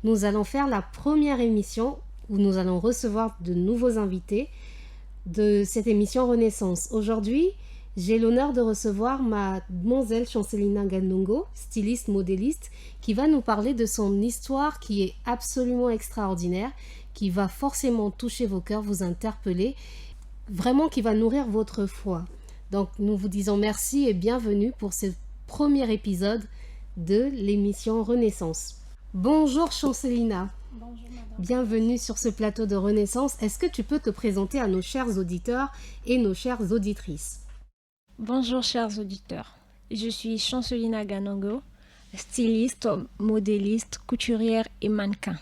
nous allons faire la première émission où nous allons recevoir de nouveaux invités de cette émission Renaissance. Aujourd'hui, j'ai l'honneur de recevoir mademoiselle Chancelina Ganongo, styliste, modéliste, qui va nous parler de son histoire qui est absolument extraordinaire, qui va forcément toucher vos cœurs, vous interpeller, vraiment qui va nourrir votre foi. Donc nous vous disons merci et bienvenue pour ce premier épisode de l'émission Renaissance. Bonjour Chancelina. Bonjour madame. Bienvenue sur ce plateau de Renaissance. Est-ce que tu peux te présenter à nos chers auditeurs et nos chères auditrices? Bonjour chers auditeurs. Je suis Chancelina Ganongo, styliste, modéliste, couturière et mannequin.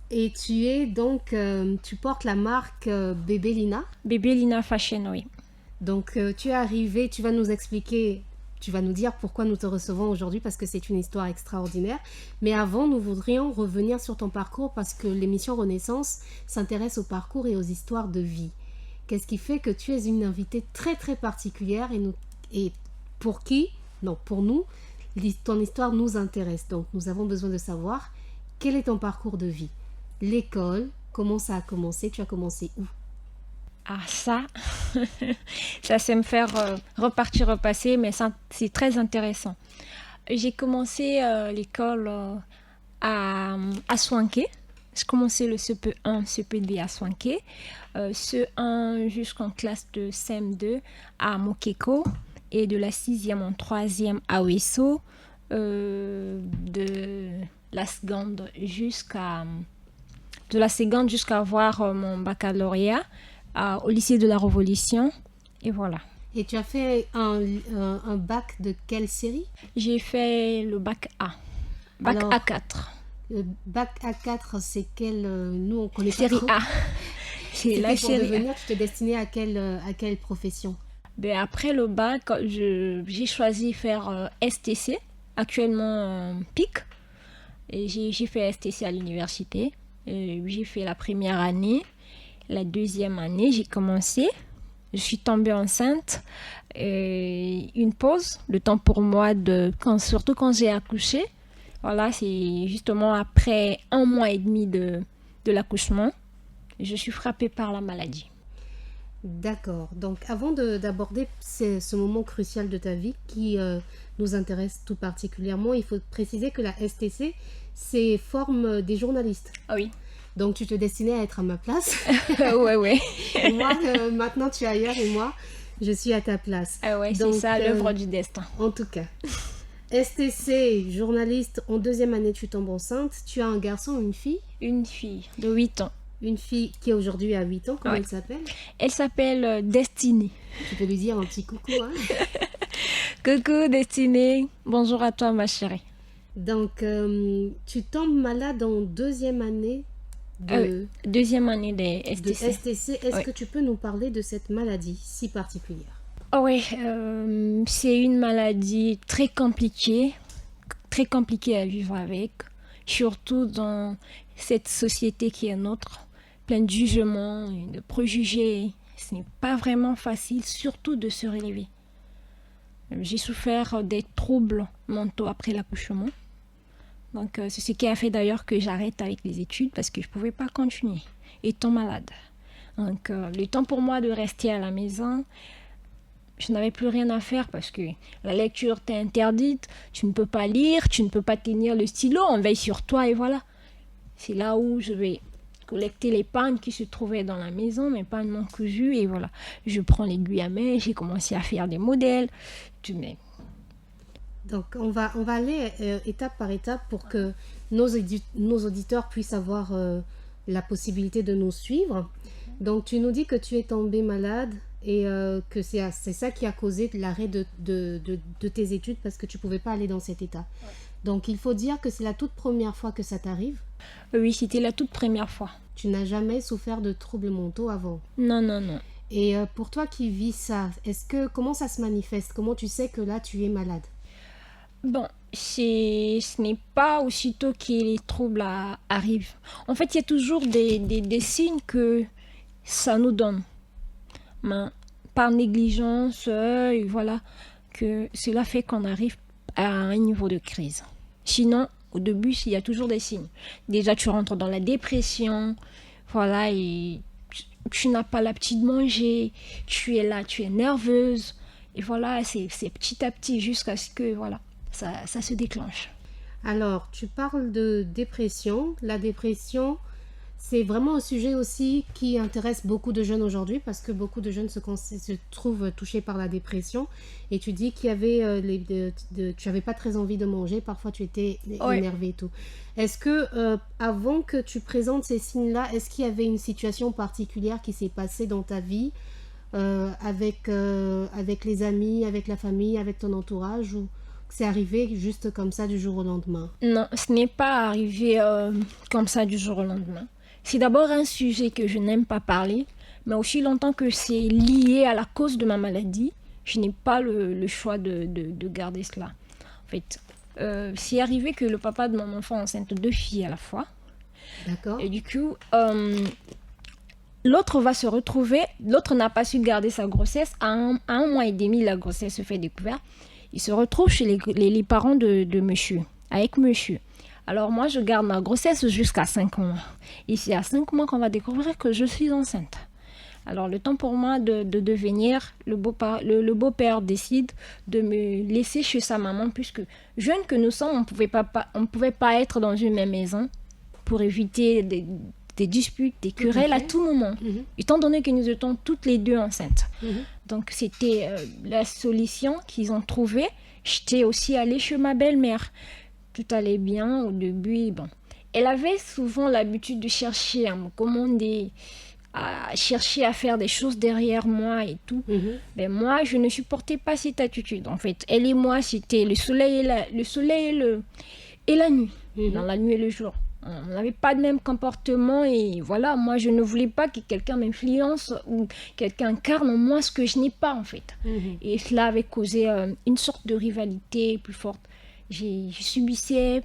Et tu es donc, tu portes la marque Bébélina. Bébélina Fashion, oui. Donc tu es arrivée, tu vas nous expliquer, tu vas nous dire pourquoi nous te recevons aujourd'hui parce que c'est une histoire extraordinaire. Mais avant, nous voudrions revenir sur ton parcours parce que l'émission Renaissance s'intéresse au parcours et aux histoires de vie. Qu'est-ce qui fait que tu es une invitée très très particulière et pour nous, ton histoire nous intéresse. Donc nous avons besoin de savoir quel est ton parcours de vie. L'école, comment ça a commencé, tu as commencé où? Ah ça, ça c'est me faire repasser, mais ça, c'est très intéressant. J'ai commencé l'école à Soinké. J'ai commencé le CP1, CP2 à Soinké. CE1 jusqu'en classe de CM2 à Mokeko et de la 6e en 3e à Ouesso. De la seconde jusqu'à avoir mon baccalauréat au lycée de la Révolution. Et voilà. Et tu as fait un bac de quelle série? J'ai fait le bac A. Alors, A4. Le bac A4, c'est quel nous, on connaît Série pas trop. A. C'est la Pour série devenir, tu t'es destinée à quelle profession? Ben, après le bac, j'ai choisi faire STC, actuellement PIC. Et j'ai fait STC à l'université. J'ai fait la première année. La deuxième année, j'ai commencé. Je suis tombée enceinte. Une pause, le temps pour moi, surtout quand j'ai accouché. Voilà, c'est justement après 1 mois et demi de l'accouchement, je suis frappée par la maladie. D'accord. Donc, avant d'aborder ce moment crucial de ta vie qui nous intéresse tout particulièrement, il faut préciser que la STC, c'est forme des journalistes. Ah oui. Donc, tu te destinais à être à ma place. Ouais. Et moi, maintenant, tu es ailleurs et moi, je suis à ta place. Ah ouais, donc, c'est ça, l'œuvre du destin. En tout cas. STC, journaliste, en 2e année, tu tombes enceinte. Tu as un garçon ou une fille? Une fille de 8 ans. Une fille qui aujourd'hui a 8 ans, comment Ouais. elle s'appelle? Elle s'appelle Destinée. Tu peux lui dire un petit coucou, hein? Coucou Destinée, bonjour à toi ma chérie. Donc, tu tombes malade en 2e année de 2e année de STC. STC. Est-ce Ouais. que tu peux nous parler de cette maladie si particulière? Oh oui, c'est une maladie très compliquée à vivre avec, surtout dans cette société qui est nôtre, pleine de jugements et de préjugés. Ce n'est pas vraiment facile, surtout de se relever. J'ai souffert des troubles mentaux après l'accouchement. Donc c'est ce qui a fait d'ailleurs que j'arrête avec les études parce que je ne pouvais pas continuer étant malade. Donc le temps pour moi de rester à la maison, je n'avais plus rien à faire parce que la lecture t'est interdite, tu ne peux pas lire, tu ne peux pas tenir le stylo, on veille sur toi et voilà. C'est là où je vais collecter les pannes qui se trouvaient dans la maison, mes pannes non cousues et voilà. Je prends l'aiguille à main, j'ai commencé à faire des modèles. Donc, on va aller étape par étape pour que nos auditeurs puissent avoir la possibilité de nous suivre. Donc, tu nous dis que tu es tombée malade et que c'est ça qui a causé l'arrêt de tes études parce que tu ne pouvais pas aller dans cet état. Ouais. Donc, il faut dire que c'est la toute première fois que ça t'arrive? Oui, c'était la toute première fois. Tu n'as jamais souffert de troubles mentaux avant? Non. Et pour toi qui vis ça, comment ça se manifeste? Comment tu sais que là, tu es malade? Bon, ce n'est pas aussitôt que les troubles arrivent. En fait, il y a toujours des signes que ça nous donne. Mais par négligence, et voilà, que cela fait qu'on arrive à un niveau de crise. Sinon, Au début, il y a toujours des signes. Déjà, tu rentres dans la dépression, voilà, et tu n'as pas l'appétit de manger, tu es là, tu es nerveuse, et voilà, c'est petit à petit jusqu'à ce que, voilà, ça se déclenche. Alors, tu parles de dépression. La dépression, c'est vraiment un sujet aussi qui intéresse beaucoup de jeunes aujourd'hui parce que beaucoup de jeunes se trouvent touchés par la dépression. Et tu dis qu'il y avait tu n'avais pas très envie de manger, parfois tu étais énervé et tout. Est-ce que avant que tu présentes ces signes-là, est-ce qu'il y avait une situation particulière qui s'est passée dans ta vie avec les amis, avec la famille, avec ton entourage ou c'est arrivé juste comme ça du jour au lendemain? Non, ce n'est pas arrivé comme ça du jour au lendemain. C'est d'abord un sujet que je n'aime pas parler, mais aussi longtemps que c'est lié à la cause de ma maladie, je n'ai pas le choix de garder cela. En fait, c'est arrivé que le papa de mon enfant enceinte 2 filles à la fois. D'accord. Et du coup, l'autre va se retrouver, l'autre n'a pas su garder sa grossesse. À un mois et demi, la grossesse se fait découverte. Il se retrouve chez les parents de monsieur, avec monsieur. Alors moi, je garde ma grossesse jusqu'à 5 mois. Et c'est à 5 mois qu'on va découvrir que je suis enceinte. Alors le temps pour moi de devenir, le beau-père décide de me laisser chez sa maman, puisque jeunes que nous sommes, on ne pouvait pas être dans une même maison pour éviter des disputes, des querelles à tout moment, étant donné que nous étions toutes les deux enceintes. Donc c'était la solution qu'ils ont trouvée. J'étais aussi allée chez ma belle-mère. Tout allait bien au début. Bon. Elle avait souvent l'habitude de chercher à me commander, à chercher à faire des choses derrière moi et tout. Mais moi, je ne supportais pas cette attitude. En fait, elle et moi, c'était le soleil et la nuit, dans la nuit et le jour. On n'avait pas le même comportement et voilà, moi je ne voulais pas que quelqu'un m'influence ou quelqu'un incarne en moi ce que je n'ai pas en fait. Et cela avait causé une sorte de rivalité plus forte. Je subissais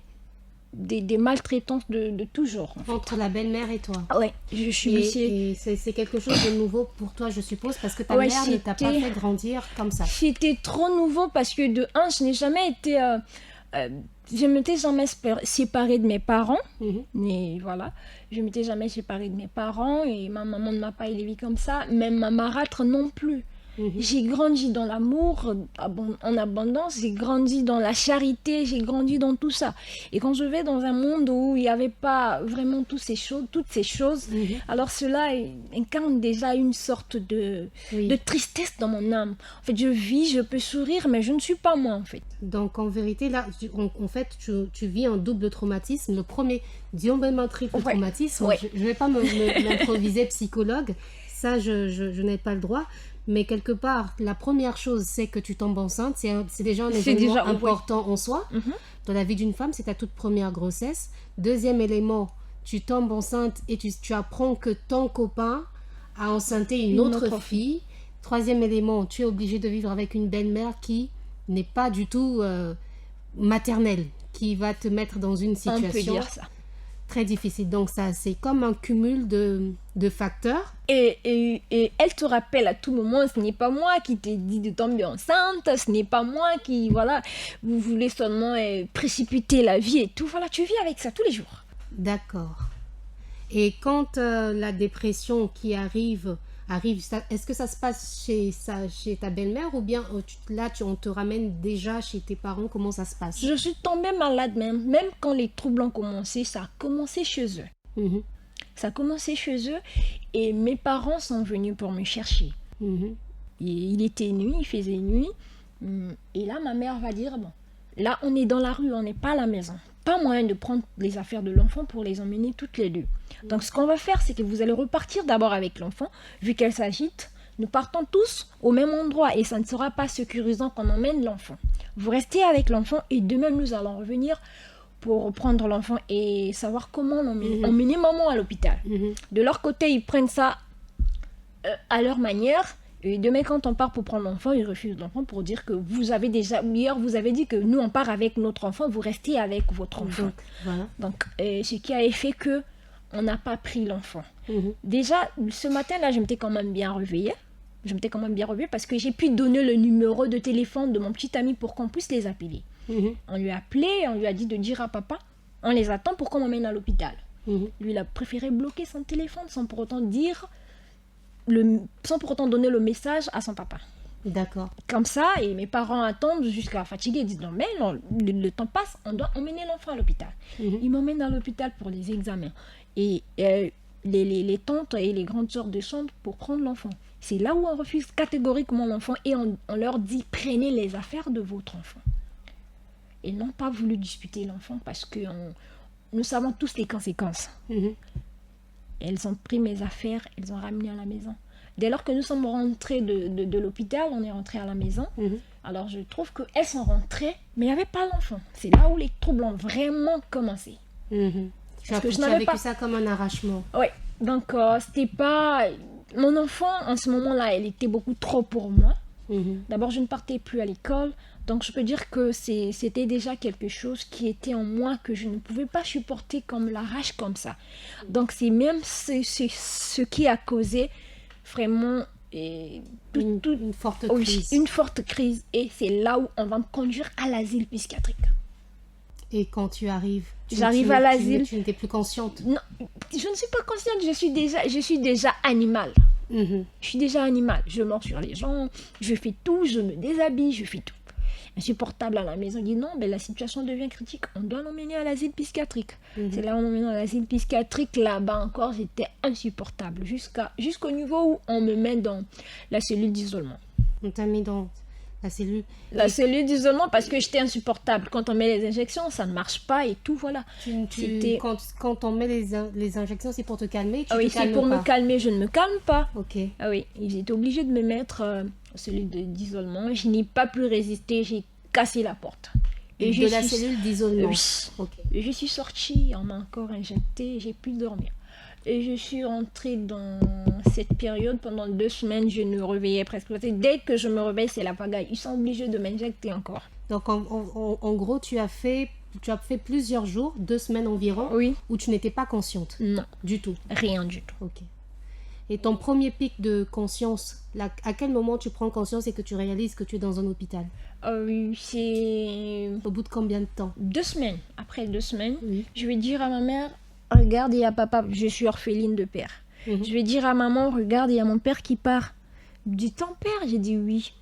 des maltraitances de tout genre. En fait. Entre la belle-mère et toi? Oui, je subissais. Et c'est quelque chose de nouveau pour toi, je suppose, parce que ta mère ne t'a pas fait grandir comme ça. C'était trop nouveau parce que de un, je n'ai jamais été... je ne m'étais jamais séparée de mes parents, mais voilà, je ne m'étais jamais séparée de mes parents et ma maman ne m'a pas élevée comme ça, même ma marâtre non plus. J'ai grandi dans l'amour en abondance, j'ai grandi dans la charité, j'ai grandi dans tout ça. Et quand je vais dans un monde où il n'y avait pas vraiment toutes ces choses, alors cela incarne déjà une sorte de tristesse dans mon âme. En fait, je vis, je peux sourire, mais je ne suis pas moi en fait. Donc en vérité, là, en fait, tu vis un double traumatisme. Le premier, disons même un triple traumatisme. Je ne vais pas m'improviser psychologue, ça je n'ai pas le droit. Mais quelque part, la première chose, c'est que tu tombes enceinte. C'est déjà un événement important en soi. Dans la vie d'une femme, c'est ta toute première grossesse. Deuxième élément, tu tombes enceinte et tu apprends que ton copain a enceinté une autre fille. Troisième élément, tu es obligé de vivre avec une belle-mère qui n'est pas du tout maternelle, qui va te mettre dans une situation... On peut dire ça. Très difficile. Donc ça, c'est comme un cumul de facteurs. Et elle te rappelle à tout moment, ce n'est pas moi qui t'ai dit de tomber enceinte, ce n'est pas moi qui, voilà, vous voulez seulement précipiter la vie et tout. Voilà, tu vis avec ça tous les jours. D'accord. Et quand la dépression qui arrive, est-ce que ça se passe chez ta belle-mère ou bien on te ramène déjà chez tes parents? Comment ça se passe? Je suis tombée malade même quand les troubles ont commencé, ça a commencé chez eux. Ça a commencé chez eux et mes parents sont venus pour me chercher. Et il était nuit, il faisait nuit. Et là, ma mère va dire, bon, là, on est dans la rue, on n'est pas à la maison. Pas moyen de prendre les affaires de l'enfant pour les emmener toutes les deux. Donc, ce qu'on va faire, c'est que vous allez repartir d'abord avec l'enfant, vu qu'elle s'agite. Nous partons tous au même endroit et ça ne sera pas sécurisant qu'on emmène l'enfant. Vous restez avec l'enfant et demain, nous allons revenir pour prendre l'enfant et savoir comment emmener maman à l'hôpital. De leur côté, ils prennent ça à leur manière. Et demain, quand on part pour prendre l'enfant, ils refusent l'enfant pour dire que vous avez déjà... Hier, vous avez dit que nous, on part avec notre enfant, vous restez avec votre enfant. Donc, ce qui a fait que on n'a pas pris l'enfant. Déjà, ce matin-là, je m'étais quand même bien réveillée. Parce que j'ai pu donner le numéro de téléphone de mon petit ami pour qu'on puisse les appeler. On lui a appelé, on lui a dit de dire à papa On les attend pour qu'on m'emmène à l'hôpital. Mhm. Lui, il a préféré bloquer son téléphone sans pour autant sans pour autant donner le message à son papa. D'accord. Comme ça, et mes parents attendent jusqu'à fatiguer. Ils disent non, mais non, le temps passe, on doit emmener l'enfant à l'hôpital. Mhm. Ils m'emmènent à l'hôpital pour les examens. Et les tantes et les grandes sœurs descendent pour prendre l'enfant. C'est là où on refuse catégoriquement l'enfant et on leur dit prenez les affaires de votre enfant. Ils n'ont pas voulu disputer l'enfant parce que nous savons tous les conséquences. Mhm. Elles ont pris mes affaires, elles ont ramené à la maison. Dès lors que nous sommes rentrés de l'hôpital, on est rentrés à la maison. Mhm. Alors je trouve qu'elles sont rentrées, mais il n'y avait pas l'enfant. C'est là où les troubles ont vraiment commencé. Mhm. Parce que je Tu as n'avais vécu pas... ça comme un arrachement. Oui, donc c'était pas... Mon enfant, en ce moment-là, elle était beaucoup trop pour moi. Mhm. D'abord, je ne partais plus à l'école. Donc je peux dire que c'était déjà quelque chose qui était en moi que je ne pouvais pas supporter comme l'arrache comme ça. Donc c'est même ce qui a causé vraiment Une forte oui, crise. une forte crise. Et c'est là où on va me conduire à l'asile psychiatrique. Et quand tu arrives, J'arrive à l'asile. Tu n'étais plus consciente. Non, je ne suis pas consciente, je suis déjà animale. Mhm. Je suis déjà animale. Je mords sur les gens, je fais tout, je me déshabille, je fais tout. Insupportable à la maison, il dit non, la situation devient critique, on doit l'emmener à l'asile psychiatrique. Mhm. C'est là où on m'emmène à l'asile psychiatrique, là-bas encore, j'étais insupportable, jusqu'au niveau où on me met dans la cellule d'isolement. On t'a mis dans la cellule. La cellule d'isolement parce que j'étais insupportable. Quand on met les injections, ça ne marche pas et tout, voilà. C'était- Quand on met les injections, c'est pour te calmer. Tu Ah oui, te c'est calmes pour pas. me calmer, je ne me calme pas. Ok. Ah oui, ils étaient obligés de me mettre celui d'isolement. Je n'ai pas pu résister, j'ai cassé la porte. De je la suis- cellule d'isolement. Oui. Ok. Et je suis sortie, on m'a encore injecté, j'ai pu dormir. Et je suis rentrée dans cette période pendant 2 semaines, je ne réveillais presque pas. Dès que je me réveille, c'est la pagaille. Ils sont obligés de m'injecter encore. Donc en gros, tu as fait plusieurs jours, 2 semaines environ, Oui. où tu n'étais pas consciente Non, du tout. rien du tout. Ok. Et ton premier pic de conscience, à quel moment tu prends conscience et que tu réalises que tu es dans un hôpital? Oui, c'est Au bout de combien de temps? 2 semaines. Après 2 semaines, Oui. je vais dire à ma mère, regarde, il y a papa, je suis orpheline de père. Mhm. Je vais dire à maman, regarde, il y a mon père qui part. Il dit, ton père? J'ai dit oui,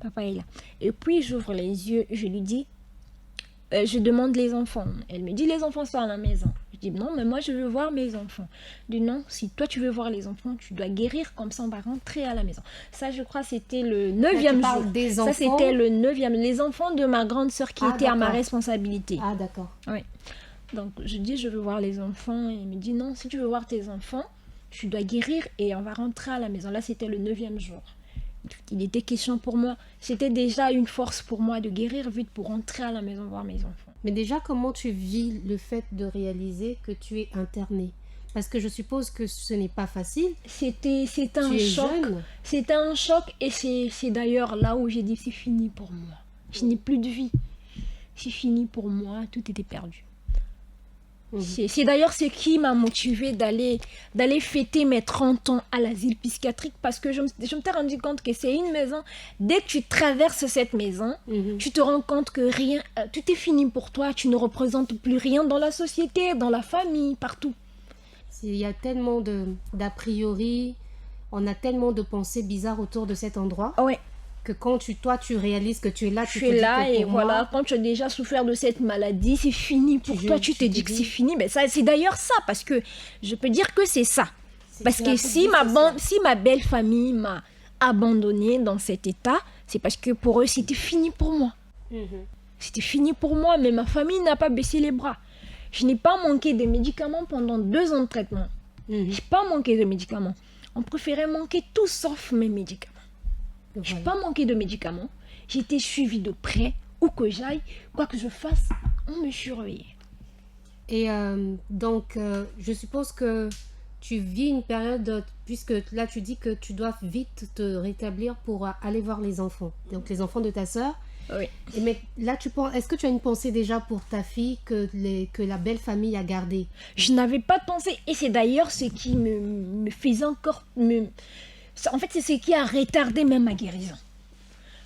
papa est là. Et puis j'ouvre les yeux, je lui dis, je demande les enfants. Elle me dit, les enfants sont à la maison. Je dis, non, mais moi je veux voir mes enfants. Elle dit, non, si toi tu veux voir les enfants, tu dois guérir, comme ça on va rentrer à la maison. Ça, je crois, c'était le 9e tu parles jour. des Ça, enfants. c'était le 9e. Les enfants de ma grande sœur qui Ah, étaient à ma d'accord. responsabilité. Ah d'accord. Donc je dis je veux voir les enfants et il me dit non, si tu veux voir tes enfants, tu dois guérir et on va rentrer à la maison. Là c'était le 9e jour. Il était question pour moi, c'était déjà une force pour moi de guérir vite pour rentrer à la maison voir mes enfants. Mais déjà, comment tu vis le fait de réaliser que tu es internée? Parce que je suppose que ce n'est pas facile. C'était un Tu es choc. jeune. C'était un choc et c'est d'ailleurs là où j'ai dit c'est fini pour moi. Je n'ai plus de vie. C'est fini pour moi, tout était perdu. Mhm. C'est d'ailleurs ce qui m'a motivée d'aller fêter mes 30 ans à l'asile psychiatrique parce que je me suis rendu compte que c'est une maison. Dès que tu traverses cette maison, Mhm. tu te rends compte que rien, tout est fini pour toi. Tu ne représentes plus rien dans la société, dans la famille, partout. Il y a tellement d'a priori, on a tellement de pensées bizarres autour de cet endroit Ouais, que quand toi tu réalises que tu es là, je tu te suis dis là que et pour voilà. moi, Quand tu as déjà souffert de cette maladie, c'est fini pour Tu- toi. Tu tu te te dis que dis- c'est fini. Mais ça, c'est d'ailleurs ça parce que je peux dire que c'est ça. c'est Parce une que phobie sociale. si ma belle famille m'a abandonnée dans cet état, c'est parce que pour eux, c'était fini pour moi. Mhm. C'était fini pour moi, mais ma famille n'a pas baissé les bras. Je n'ai pas manqué de médicaments pendant 2 ans de traitement. Mhm. Je n'ai pas manqué de médicaments. On préférait manquer tout sauf mes médicaments. Je n'ai Voilà. pas manqué de médicaments. J'étais suivie de près. Où que j'aille, quoi que je fasse, on me surveillait. Et donc, je suppose que tu vis une période, puisque là tu dis que tu dois vite te rétablir pour aller voir les enfants. Donc les enfants de ta sœur. Oui. Mais là, est-ce que tu as une pensée déjà pour ta fille que la belle famille a gardée? Je n'avais pas pensé, et c'est d'ailleurs ce qui me faisait encore... En fait, c'est ce qui a retardé même ma guérison.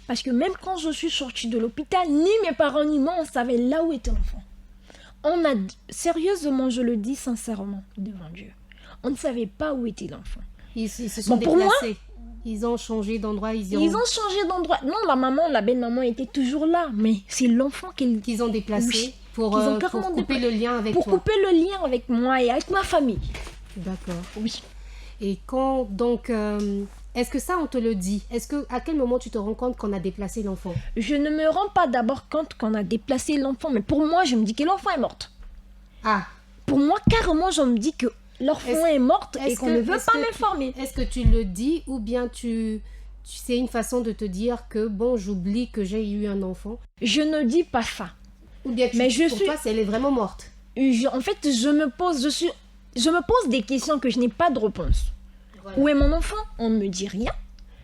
Parce que même quand je suis sortie de l'hôpital, ni mes parents ni moi, on savait là où était l'enfant. Sérieusement, je le dis sincèrement devant Dieu, on ne savait pas où était l'enfant. Ils se sont Pour moi, déplacés. Ils ont changé d'endroit. ils ont changé d'endroit. Non, la belle-maman était toujours là, mais c'est l'enfant qu'ils ont déplacé Oui, pour qu'ils ont couper carrément le lien avec pour toi. couper le lien avec moi et avec ma famille. D'accord. Oui. Et quand, donc, est-ce que ça, on te le dit? À quel moment tu te rends compte qu'on a déplacé l'enfant? Je ne me rends pas d'abord compte qu'on a déplacé l'enfant, mais pour moi, je me dis que l'enfant est morte. Ah. Pour moi, carrément, je me dis que l'enfant est morte et qu'on ne veut pas m'informer. Est-ce que tu le dis ou bien c'est une façon de te dire que, bon, j'oublie que j'ai eu un enfant? Je ne dis pas ça. Ou bien pour toi, elle est vraiment morte? En fait, je me pose des questions que je n'ai pas de réponse. Voilà. Où est mon enfant? On ne me dit rien.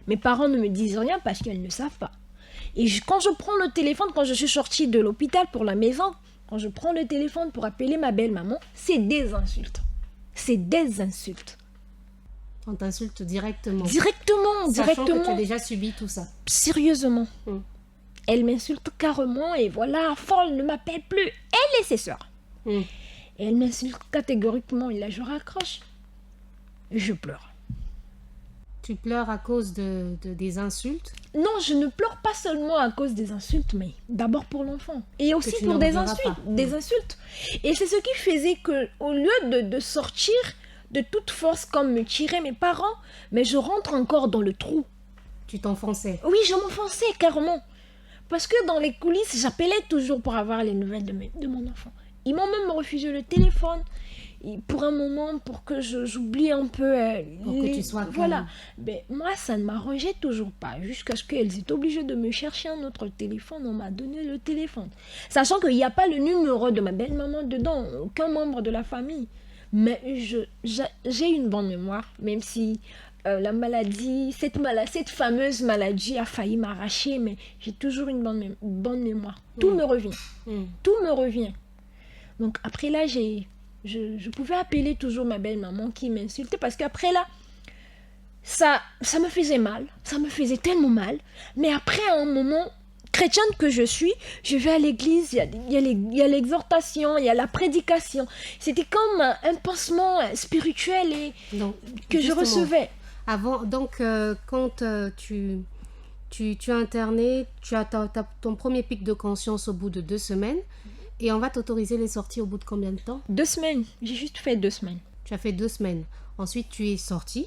Mes parents ne me disent rien parce qu'ils ne savent pas. Et quand je prends le téléphone, quand je suis sortie de l'hôpital pour la maison, quand je prends le téléphone pour appeler ma belle-maman, c'est des insultes. C'est des insultes. On t'insulte directement. Directement. Sachant que tu as déjà subi tout ça. Sérieusement. Elle m'insulte carrément et voilà, folle, ne m'appelle plus. Elle et ses sœurs. Et elle m'insulte catégoriquement et là je raccroche. Je pleure. Tu pleures à cause des insultes? Non, je ne pleure pas seulement à cause des insultes, mais d'abord pour l'enfant. Et aussi pour des insultes. Et c'est ce qui faisait qu'au lieu de sortir de toute force comme me tiraient mes parents, mais je rentre encore dans le trou. Tu t'enfonçais? Oui, je m'enfonçais carrément. Parce que dans les coulisses, j'appelais toujours pour avoir les nouvelles de mon enfant. Ils m'ont même refusé le téléphone. Et pour un moment, pour que j'oublie un peu... pour que tu sois calme. Voilà. Mais moi, ça ne m'arrangeait toujours pas. Jusqu'à ce qu'elles étaient obligées de me chercher un autre téléphone. On m'a donné le téléphone. Sachant qu'il n'y a pas le numéro de ma belle-maman dedans. Aucun membre de la famille. Mais j'ai une bonne mémoire. Même si la maladie, cette fameuse maladie a failli m'arracher. Mais j'ai toujours une bonne mémoire. Tout me revient. Tout me revient. Donc après là, je pouvais appeler toujours ma belle-maman qui m'insultait parce qu'après là, ça me faisait mal. Ça me faisait tellement mal. Mais après, à un moment, chrétienne que je suis, je vais à l'église, il y a l'exhortation, il y a la prédication. C'était comme un pansement spirituel que je recevais. Avant, donc, quand tu es interné, tu as ton premier pic de conscience au bout de 2 semaines. Et on va t'autoriser les sorties au bout de combien de temps? 2 semaines. J'ai juste fait 2 semaines. Tu as fait 2 semaines. Ensuite, tu es sortie.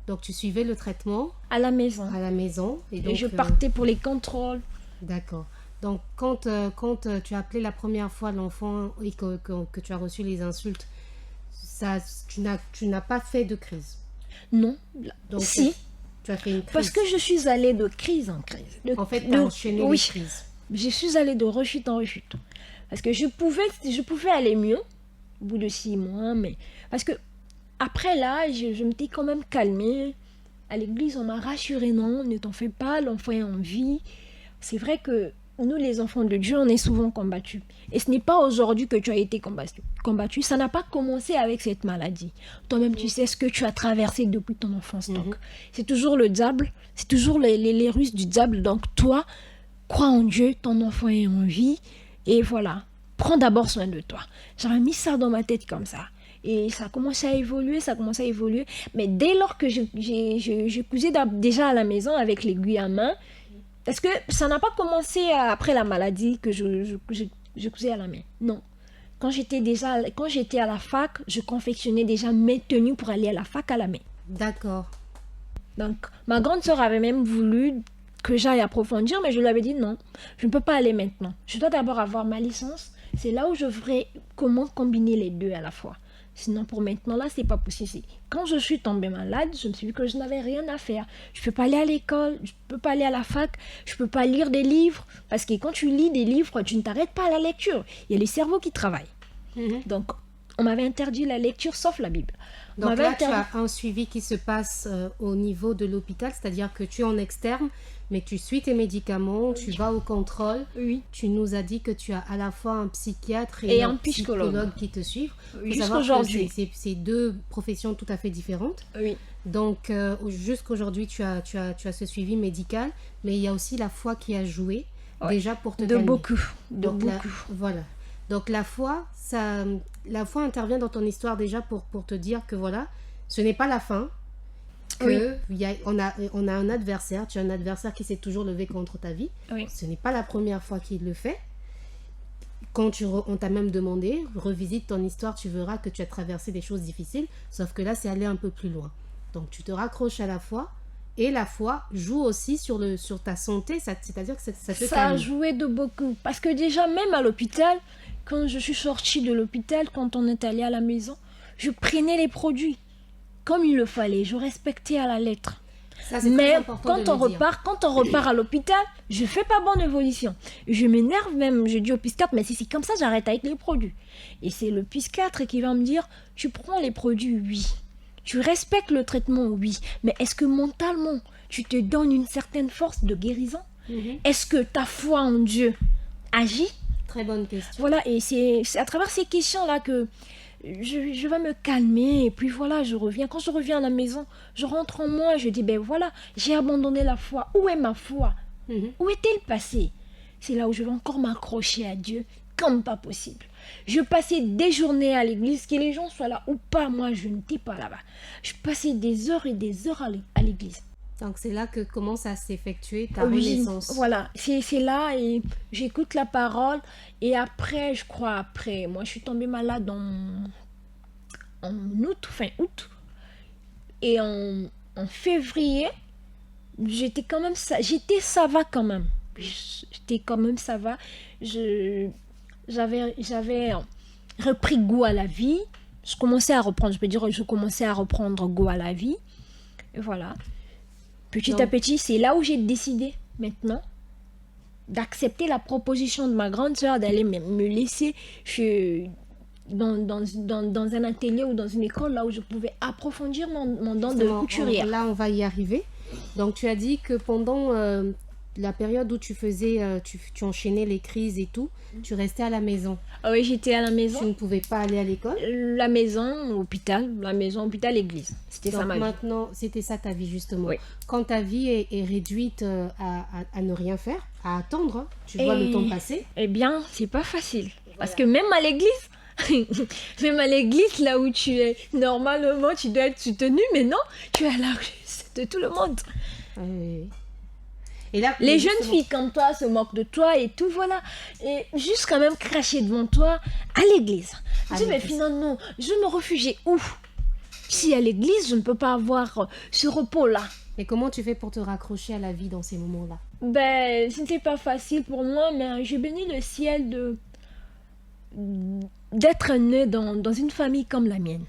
Donc, tu suivais le traitement. À la maison. À la maison. Et je partais pour les contrôles. D'accord. Donc, quand tu as appelé la première fois l'enfant et que tu as reçu les insultes, tu n'as pas fait de crise? Non. Donc, si. Tu as fait une crise. Parce que je suis allée de crise en crise. En fait, tu as enchaîné les crises. Je suis allée de rechute en rechute. Parce que je pouvais aller mieux au bout de 6 mois, mais parce que après là, je m'étais quand même calmée. À l'église, on m'a rassurée, non, ne t'en fais pas, l'enfant est en vie. C'est vrai que nous, les enfants de Dieu, on est souvent combattus. Et ce n'est pas aujourd'hui que tu as été combattu. Ça n'a pas commencé avec cette maladie. Toi-même, tu sais ce que tu as traversé depuis ton enfance. Donc, c'est toujours le diable, c'est toujours les ruses du diable. Donc, toi, crois en Dieu, ton enfant est en vie. Et voilà, prends d'abord soin de toi. J'avais mis ça dans ma tête comme ça. Et ça a commencé à évoluer, Mais dès lors que je cousais déjà à la maison avec l'aiguille à main, parce que ça n'a pas commencé après la maladie que je cousais à la main. Non. Quand j'étais à la fac, je confectionnais déjà mes tenues pour aller à la fac à la main. D'accord. Donc, ma grande sœur avait même voulu que j'aille approfondir, mais je lui avais dit non, je ne peux pas aller maintenant. Je dois d'abord avoir ma licence. C'est là où je verrai comment combiner les deux à la fois. Sinon, pour maintenant, là, c'est pas possible. Quand je suis tombée malade, je me suis dit que je n'avais rien à faire. Je ne peux pas aller à l'école, je ne peux pas aller à la fac, je ne peux pas lire des livres. Parce que quand tu lis des livres, tu ne t'arrêtes pas à la lecture. Il y a le cerveau qui travaille. Donc, on m'avait interdit la lecture sauf la Bible. Donc là, tu as un suivi qui se passe au niveau de l'hôpital, c'est-à-dire que tu es en externe, mais tu suis tes médicaments, tu vas au contrôle. Oui. Tu nous as dit que tu as à la fois un psychiatre et un psychologue qui te suivent. Oui, jusqu'aujourd'hui. C'est 2 professions tout à fait différentes. Oui. Donc, jusqu'aujourd'hui, tu as ce suivi médical, mais il y a aussi la foi qui a joué, déjà pour te calmer. Beaucoup. Donc, voilà. Donc la foi intervient dans ton histoire déjà pour te dire que voilà, ce n'est pas la fin, que on a un adversaire, tu as un adversaire qui s'est toujours levé contre ta vie. Oui. Ce n'est pas la première fois qu'il le fait. Quand on t'a même demandé, revisite ton histoire, tu verras que tu as traversé des choses difficiles, sauf que là, c'est aller un peu plus loin. Donc, tu te raccroches à la foi, et la foi joue aussi sur ta santé, c'est-à-dire que ça te Ça calme. a joué de beaucoup. Parce que déjà, même à l'hôpital, quand je suis sortie de l'hôpital, quand on est allé à la maison, je prenais les produits comme il le fallait. Je respectais à la lettre. Ça, c'est très Mais important de le dire. quand on repart à l'hôpital, je fais pas bonne évolution. Je m'énerve même, je dis au psychiatre, mais si c'est comme ça, j'arrête avec les produits. Et c'est le psychiatre qui va me dire, tu prends les produits, oui. Tu respectes le traitement, oui. Mais est-ce que mentalement, tu te donnes une certaine force de guérison? Est-ce que ta foi en Dieu agit? Très bonne question. Voilà, et c'est à travers ces questions-là que je vais me calmer. Et puis voilà, je reviens. Quand je reviens à la maison, je rentre en moi. Je dis, ben voilà, j'ai abandonné la foi. Où est ma foi? Où est-elle passée? C'est là où je vais encore m'accrocher à Dieu comme pas possible. Je passais des journées à l'église, que les gens soient là ou pas, moi je n'étais pas là-bas. Je passais des heures et des heures à l'église. Donc c'est là que commence à s'effectuer ta Oui, renaissance. voilà, c'est là et j'écoute la parole. Et après, moi je suis tombée malade en août, fin août. Et en février, j'étais ça va quand même. J'étais quand même ça va. J'avais repris goût à la vie. Je commençais à reprendre goût à la vie. Et voilà. Petit à petit, c'est là où j'ai décidé maintenant d'accepter la proposition de ma grande sœur d'aller me laisser dans un atelier ou dans une école là où je pouvais approfondir mon don de couturière. Là, on va y arriver. Donc, tu as dit que pendant la période où tu enchaînais les crises et tout, tu restais à la maison. Oui, j'étais à la maison. Tu ne pouvais pas aller à l'école. La maison, hôpital, église. C'était ça ma vie. Maintenant, c'était ça ta vie justement. Oui. Quand ta vie est réduite à ne rien faire, à attendre, hein, tu vois le temps passer. Eh bien, c'est pas facile. Voilà. Parce que même à l'église, là où tu es, normalement, tu dois être soutenu, mais non, tu es à la rue de tout le monde. Oui. Et là, les jeunes filles comme toi se moquent de toi et tout, voilà. Et juste quand même cracher devant toi à l'église. Je dis, mais finalement, je me réfugier où? Si à l'église, je ne peux pas avoir ce repos-là. Et comment tu fais pour te raccrocher à la vie dans ces moments-là? Ben, ce n'était pas facile pour moi, mais j'ai béni le ciel d'être née dans une famille comme la mienne.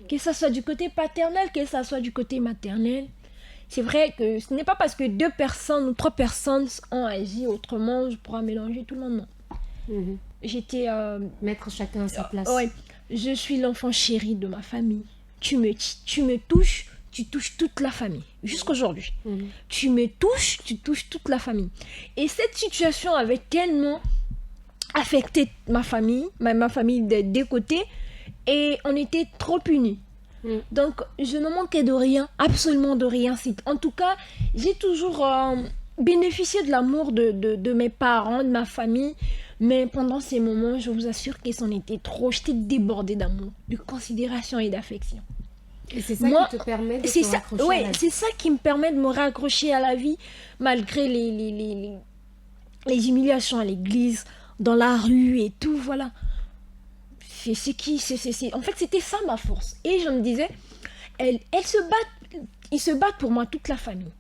Que ça soit du côté paternel, que ça soit du côté maternel. C'est vrai que ce n'est pas parce que 2 personnes ou 3 personnes ont agi autrement, je pourrais mélanger tout le monde, non. J'étais... Mettre chacun à sa place. Ouais, je suis l'enfant chéri de ma famille. Tu me touches, tu touches toute la famille. Jusqu'aujourd'hui. Tu me touches, tu touches toute la famille. Et cette situation avait tellement affecté ma famille des 2 côtés, et on était trop unis. Donc, je ne manquais de rien, absolument de rien. En tout cas, j'ai toujours bénéficié de l'amour de mes parents, de ma famille. Mais pendant ces moments, je vous assure que c'en était trop. J'étais débordée d'amour, de considération et d'affection. Et c'est ça qui te permet de te raccrocher à la vie. C'est ça qui me permet de me raccrocher à la vie, malgré les humiliations à l'église, dans la rue et tout, voilà. En fait, c'était ça ma force. Et je me disais, ils se battent pour moi, toute la famille.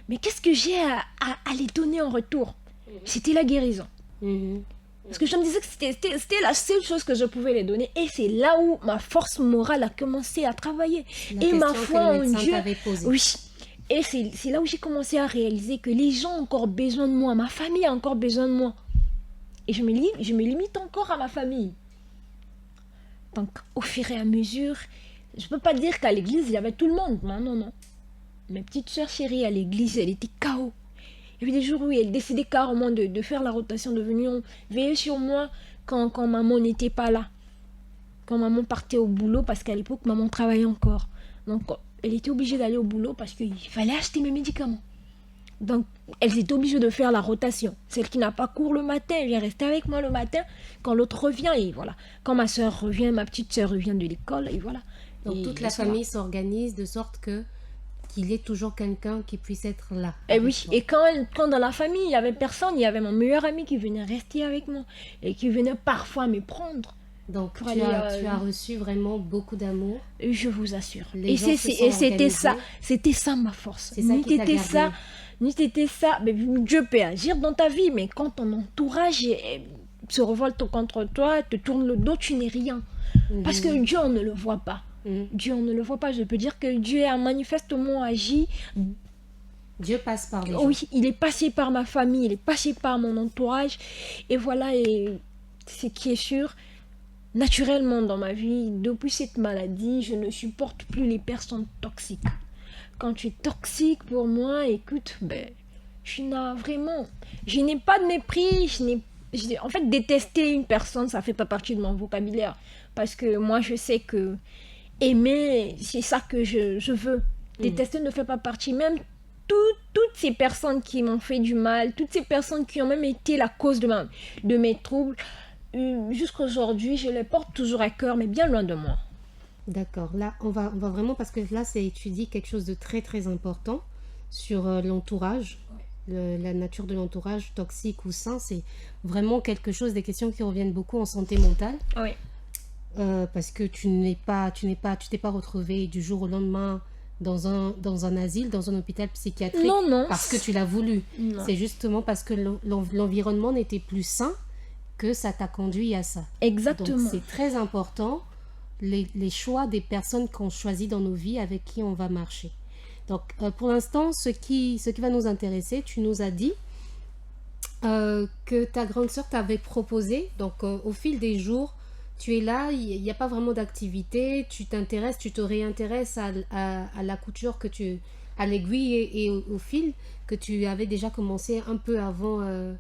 Mais qu'est-ce que j'ai à les donner en retour? C'était la guérison. Parce que je me disais que c'était la seule chose que je pouvais les donner. Et c'est là où ma force morale a commencé à travailler. Et ma foi en Dieu. Oui. Et c'est là où j'ai commencé à réaliser que les gens ont encore besoin de moi. Ma famille a encore besoin de moi. Et je me limite encore à ma famille. Donc, au fur et à mesure, je ne peux pas dire qu'à l'église, il y avait tout le monde. Non. Mes petites soeurs chéries à l'église, elle était KO. Il y avait des jours où elle décidait carrément de faire la rotation, de venir veiller sur moi quand maman n'était pas là. Quand maman partait au boulot, parce qu'à l'époque, maman travaillait encore. Donc, elle était obligée d'aller au boulot parce qu'il fallait acheter mes médicaments. Donc, elles étaient obligées de faire la rotation. Celle qui n'a pas cours le matin, elle vient rester avec moi le matin. Quand l'autre revient, et voilà. Quand ma soeur revient, ma petite soeur revient de l'école, et voilà. Donc Et toute la famille s'organise de sorte que qu'il y ait toujours quelqu'un qui puisse être là. Et avec oui, toi. et quand dans la famille, il n'y avait personne, il y avait mon meilleur ami qui venait rester avec moi. Et qui venait parfois me prendre. Donc Pour tu aller, tu as reçu vraiment beaucoup d'amour. Et je vous assure. Les Et gens se sont c'était ça ma force. C'est ça qui t'a gardé. Ni c'était ça, mais Dieu peut agir dans ta vie, mais quand ton entourage se révolte contre toi, te tourne le dos, tu n'es rien. Parce que Dieu, on ne le voit pas. Dieu, on ne le voit pas. Je peux dire que Dieu a manifestement agi. Dieu passe par les gens. Oui, il est passé par ma famille, il est passé par mon entourage. Et voilà, et ce qui est sûr, naturellement dans ma vie, depuis cette maladie, je ne supporte plus les personnes toxiques. Quand tu es toxique pour moi, écoute, je n'ai pas de mépris, en fait, détester une personne, ça fait pas partie de mon vocabulaire. Parce que moi, je sais que aimer, c'est ça que je veux. Détester ne fait pas partie. Même toutes ces personnes qui m'ont fait du mal, toutes ces personnes qui ont même été la cause de mes troubles, jusqu'à aujourd'hui, je les porte toujours à cœur, mais bien loin de moi. D'accord. Là, on va vraiment, parce que là, tu dis quelque chose de très très important sur l'entourage, la nature de l'entourage, toxique ou sain. C'est vraiment quelque chose, des questions qui reviennent beaucoup en santé mentale. Oui. Parce que tu t'es pas retrouvé du jour au lendemain dans un asile, dans un hôpital psychiatrique. Non. Parce que tu l'as voulu. Non. C'est justement parce que l'environnement n'était plus sain que ça t'a conduit à ça. Exactement. Donc c'est très important, les choix des personnes qu'on choisit dans nos vies, avec qui on va marcher. Donc pour l'instant, ce qui va nous intéresser, tu nous as dit que ta grande sœur t'avait proposé, donc au fil des jours, tu es là, il n'y a pas vraiment d'activité, tu te réintéresses à la couture à l'aiguille et au fil que tu avais déjà commencé un peu avant la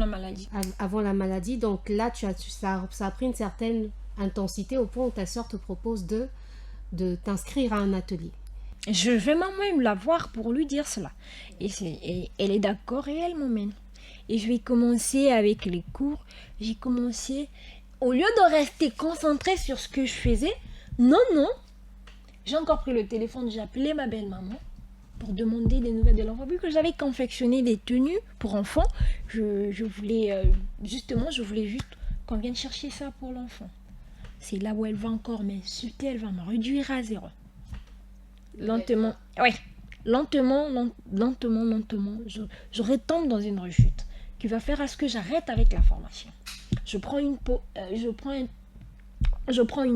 maladie. Avant la maladie. Donc là, ça a pris une certaine intensité au point où ta sœur te propose de t'inscrire à un atelier. Je vais même la voir pour lui dire cela. Et elle est d'accord et elle m'emmène. Et je vais commencer avec les cours. J'ai commencé, au lieu de rester concentrée sur ce que je faisais, non. J'ai encore pris le téléphone, j'ai appelé ma belle-maman pour demander des nouvelles de l'enfant. Vu que j'avais confectionné des tenues pour enfants, je voulais juste qu'on vienne chercher ça pour l'enfant. C'est là où elle va encore m'insulter, elle va me réduire à zéro. Lentement, je retombe dans une rechute qui va faire à ce que j'arrête avec la formation. Je prends une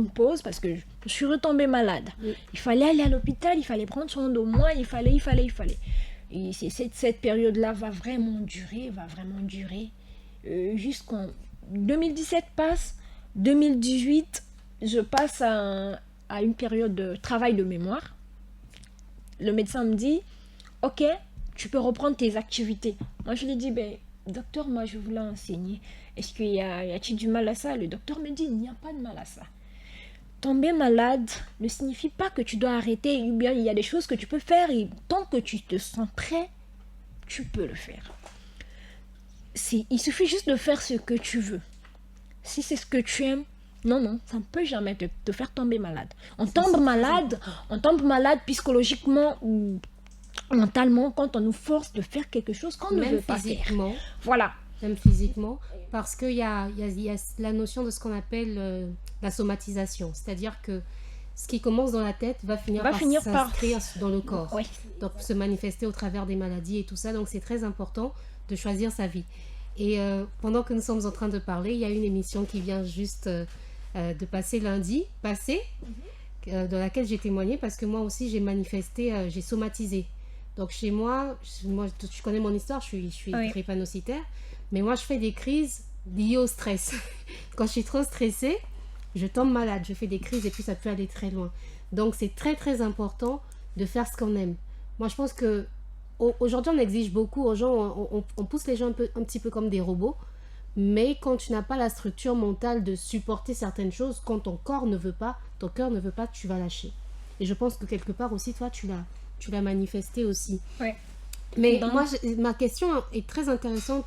pause parce que je suis retombée malade. Il fallait aller à l'hôpital, il fallait prendre soin de moi, il fallait. Et cette période-là va vraiment durer. Jusqu'en 2017 passe, 2018, je passe à une période de travail de mémoire. Le médecin me dit, ok, tu peux reprendre tes activités. Moi, je lui dis, docteur, moi, je voulais enseigner. Est-ce qu'il y a-t-il du mal à ça? Le docteur me dit, il n'y a pas de mal à ça. Tomber malade ne signifie pas que tu dois arrêter. Ou bien, il y a des choses que tu peux faire et tant que tu te sens prêt, tu peux le faire. Il suffit juste de faire ce que tu veux. Si c'est ce que tu aimes, non, ça ne peut jamais te faire tomber malade. On tombe malade psychologiquement ou mentalement quand on nous force de faire quelque chose qu'on ne veut pas faire. Voilà. Même physiquement, parce qu'il y a la notion de ce qu'on appelle la somatisation. C'est-à-dire que ce qui commence dans la tête va finir par s'inscrire dans le corps. Oui. Donc se manifester au travers des maladies et tout ça. Donc c'est très important de choisir sa vie. Et pendant que nous sommes en train de parler, il y a une émission qui vient juste de passer lundi passé, dans laquelle j'ai témoigné, parce que moi aussi j'ai manifesté, j'ai somatisé. Donc chez moi, tu connais mon histoire, je suis drépanocytaire, mais moi je fais des crises liées au stress. Quand je suis trop stressée, je tombe malade, je fais des crises et puis ça peut aller très loin. Donc c'est très très important de faire ce qu'on aime. Moi je pense que aujourd'hui on exige beaucoup aux gens, on pousse les gens un petit peu comme des robots, mais quand tu n'as pas la structure mentale de supporter certaines choses, quand ton corps ne veut pas, ton cœur ne veut pas, tu vas lâcher. Et je pense que quelque part aussi, toi, tu l'as manifesté aussi. Ouais. Mais Donc, moi, ma question est très intéressante.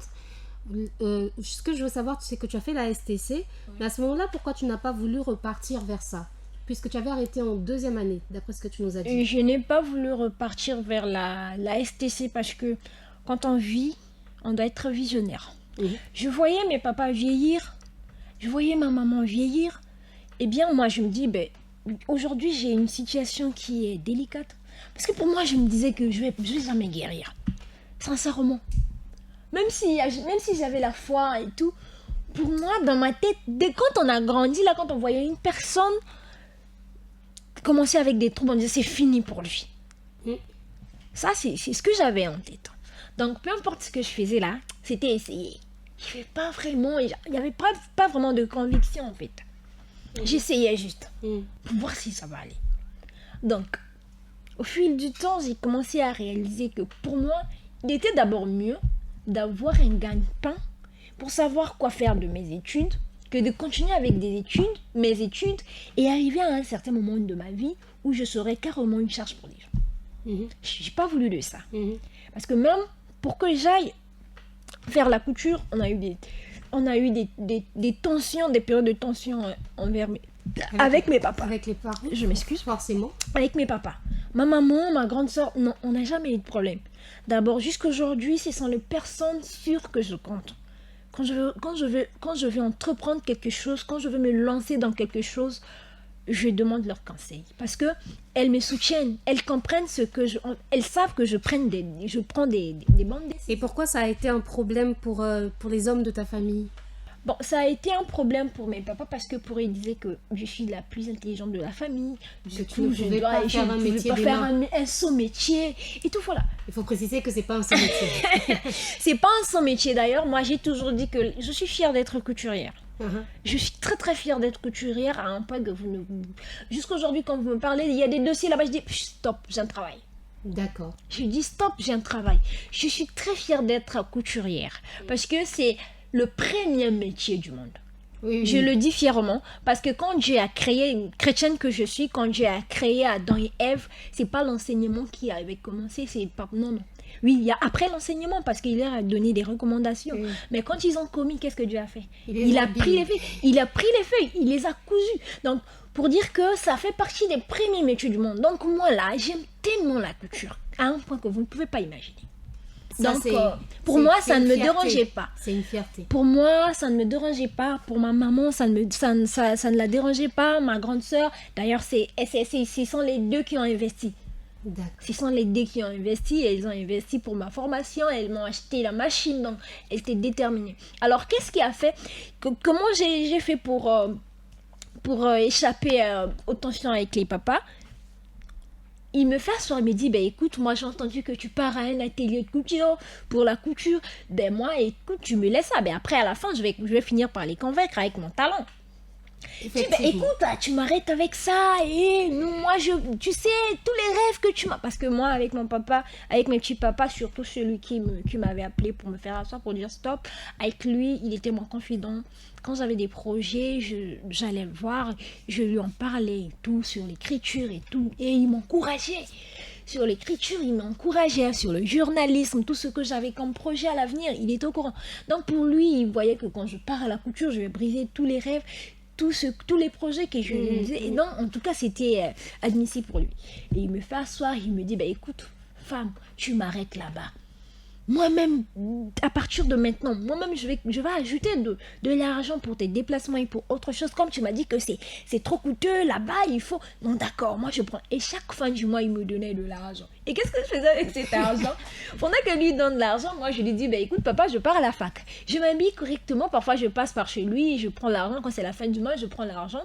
Ce que je veux savoir, c'est que tu as fait la STC, mais à ce moment-là, pourquoi tu n'as pas voulu repartir vers ça? Puisque tu avais arrêté en 2e année, d'après ce que tu nous as dit. je n'ai pas voulu repartir vers la STC parce que quand on vit, on doit être visionnaire. Mhm. Je voyais mes papas vieillir, je voyais ma maman vieillir. Eh bien, moi, je me dis, ben, aujourd'hui, j'ai une situation qui est délicate. Parce que pour moi, je me disais que je vais jamais guérir. Sincèrement. Même si j'avais la foi et tout, pour moi, dans ma tête, dès quand on a grandi, là, quand on voyait une personne commencer avec des troubles, on disait c'est fini pour lui. Mm. Ça, c'est ce que j'avais en tête. Donc, peu importe ce que je faisais là, c'était essayer. Il n'y avait pas vraiment, il y avait pas vraiment de conviction en fait. J'essayais juste pour voir si ça va aller. Donc, au fil du temps, j'ai commencé à réaliser que pour moi, il était d'abord mieux d'avoir un gagne-pain pour savoir quoi faire de mes études que de continuer avec mes études et arriver à un certain moment de ma vie où je serais carrément une charge pour les gens. Je n'ai pas voulu de ça. Parce que même pour que j'aille faire la couture, on a eu des tensions, des périodes de tension avec mes papas. Avec les parents. Je m'excuse. Forcément. Avec mes papas. Ma maman, ma grande soeur, non, on n'a jamais eu de problème. D'abord, jusqu'aujourd'hui, ce sont les personnes sûres que je compte. Quand je veux entreprendre quelque chose, quand je veux me lancer dans quelque chose, je demande leur conseil. Parce que elles me soutiennent, elles comprennent elles savent que je prends des bonnes décisions. Et pourquoi ça a été un problème pour les hommes de ta famille? Bon, ça a été un problème pour mes papas parce que pour eux, ils disaient que je suis la plus intelligente de la famille. Que tu ne pouvais pas faire un métier des mains. Un saut métier et tout, voilà. Il faut préciser que c'est pas un seul métier. C'est pas un saut métier d'ailleurs. Moi, j'ai toujours dit que je suis fière d'être couturière. Je suis très très fière d'être couturière à un point que vous ne... Jusqu'aujourd'hui, quand vous me parlez, il y a des dossiers là-bas, je dis stop, j'ai un travail. D'accord. Je dis stop, j'ai un travail. Je suis très fière d'être couturière parce que c'est le premier métier du monde. Oui. Je le dis fièrement parce que quand Dieu a créé, une chrétienne que je suis, quand Dieu a créé Adam et Ève, c'est pas l'enseignement qui avait commencé, c'est pas... Non. Oui, il y a après l'enseignement parce qu'il leur a donné des recommandations. Oui. Mais quand ils ont commis, qu'est-ce que Dieu a fait? Il a pris les feuilles, il les a cousus. Donc, pour dire que ça fait partie des premiers métiers du monde. Donc, moi là, j'aime tellement la couture à un point que vous ne pouvez pas imaginer. Ça, donc, pour moi, ça ne me dérangeait pas. C'est une fierté. Pour moi, ça ne me dérangeait pas. Pour ma maman, ça ne la dérangeait pas. Ma grande sœur, d'ailleurs, ce sont les deux qui ont investi. Ce sont les deux qui ont investi. Elles ont investi pour ma formation. Elles m'ont acheté la machine. Donc, elles étaient déterminées. Alors, qu'est-ce qui a fait comment j'ai fait pour échapper aux tensions avec les papas? Il me fait asseoir, il me dit, ben écoute, moi j'ai entendu que tu pars à un atelier de couture pour la couture. Ben moi, écoute, tu me laisses ça. Ben après, à la fin, je vais finir par les convaincre avec mon talent. Je dis, ben écoute, tu m'arrêtes avec ça. Et nous, moi, tu sais, tous les rêves que tu m'as... Parce que moi, avec mon papa, avec mes petits papas, surtout celui qui m'avait appelé pour me faire asseoir, pour dire stop, avec lui, il était mon confident. Quand j'avais des projets, j'allais le voir, je lui en parlais et tout, sur l'écriture et tout. Et il m'encourageait. Sur l'écriture, il m'encourageait. Sur le journalisme, tout ce que j'avais comme projet à l'avenir, il était au courant. Donc pour lui, il voyait que quand je pars à la couture, je vais briser tous les rêves, tous les projets que je lui disais. Et non, en tout cas, c'était admissible pour lui. Et il me fait asseoir, il me dit, bah, écoute, femme, tu m'arrêtes là-bas. Moi-même, à partir de maintenant, moi-même, je vais ajouter de l'argent pour tes déplacements et pour autre chose. Comme tu m'as dit que c'est trop coûteux, là-bas, il faut... Non, d'accord, moi, je prends. Et chaque fin du mois, il me donnait de l'argent. Et qu'est-ce que je faisais avec cet argent? Pendant que lui donne de l'argent, moi, je lui dis, écoute, papa, je pars à la fac. Je m'habille correctement. Parfois, je passe par chez lui, je prends l'argent. Quand c'est la fin du mois, je prends l'argent.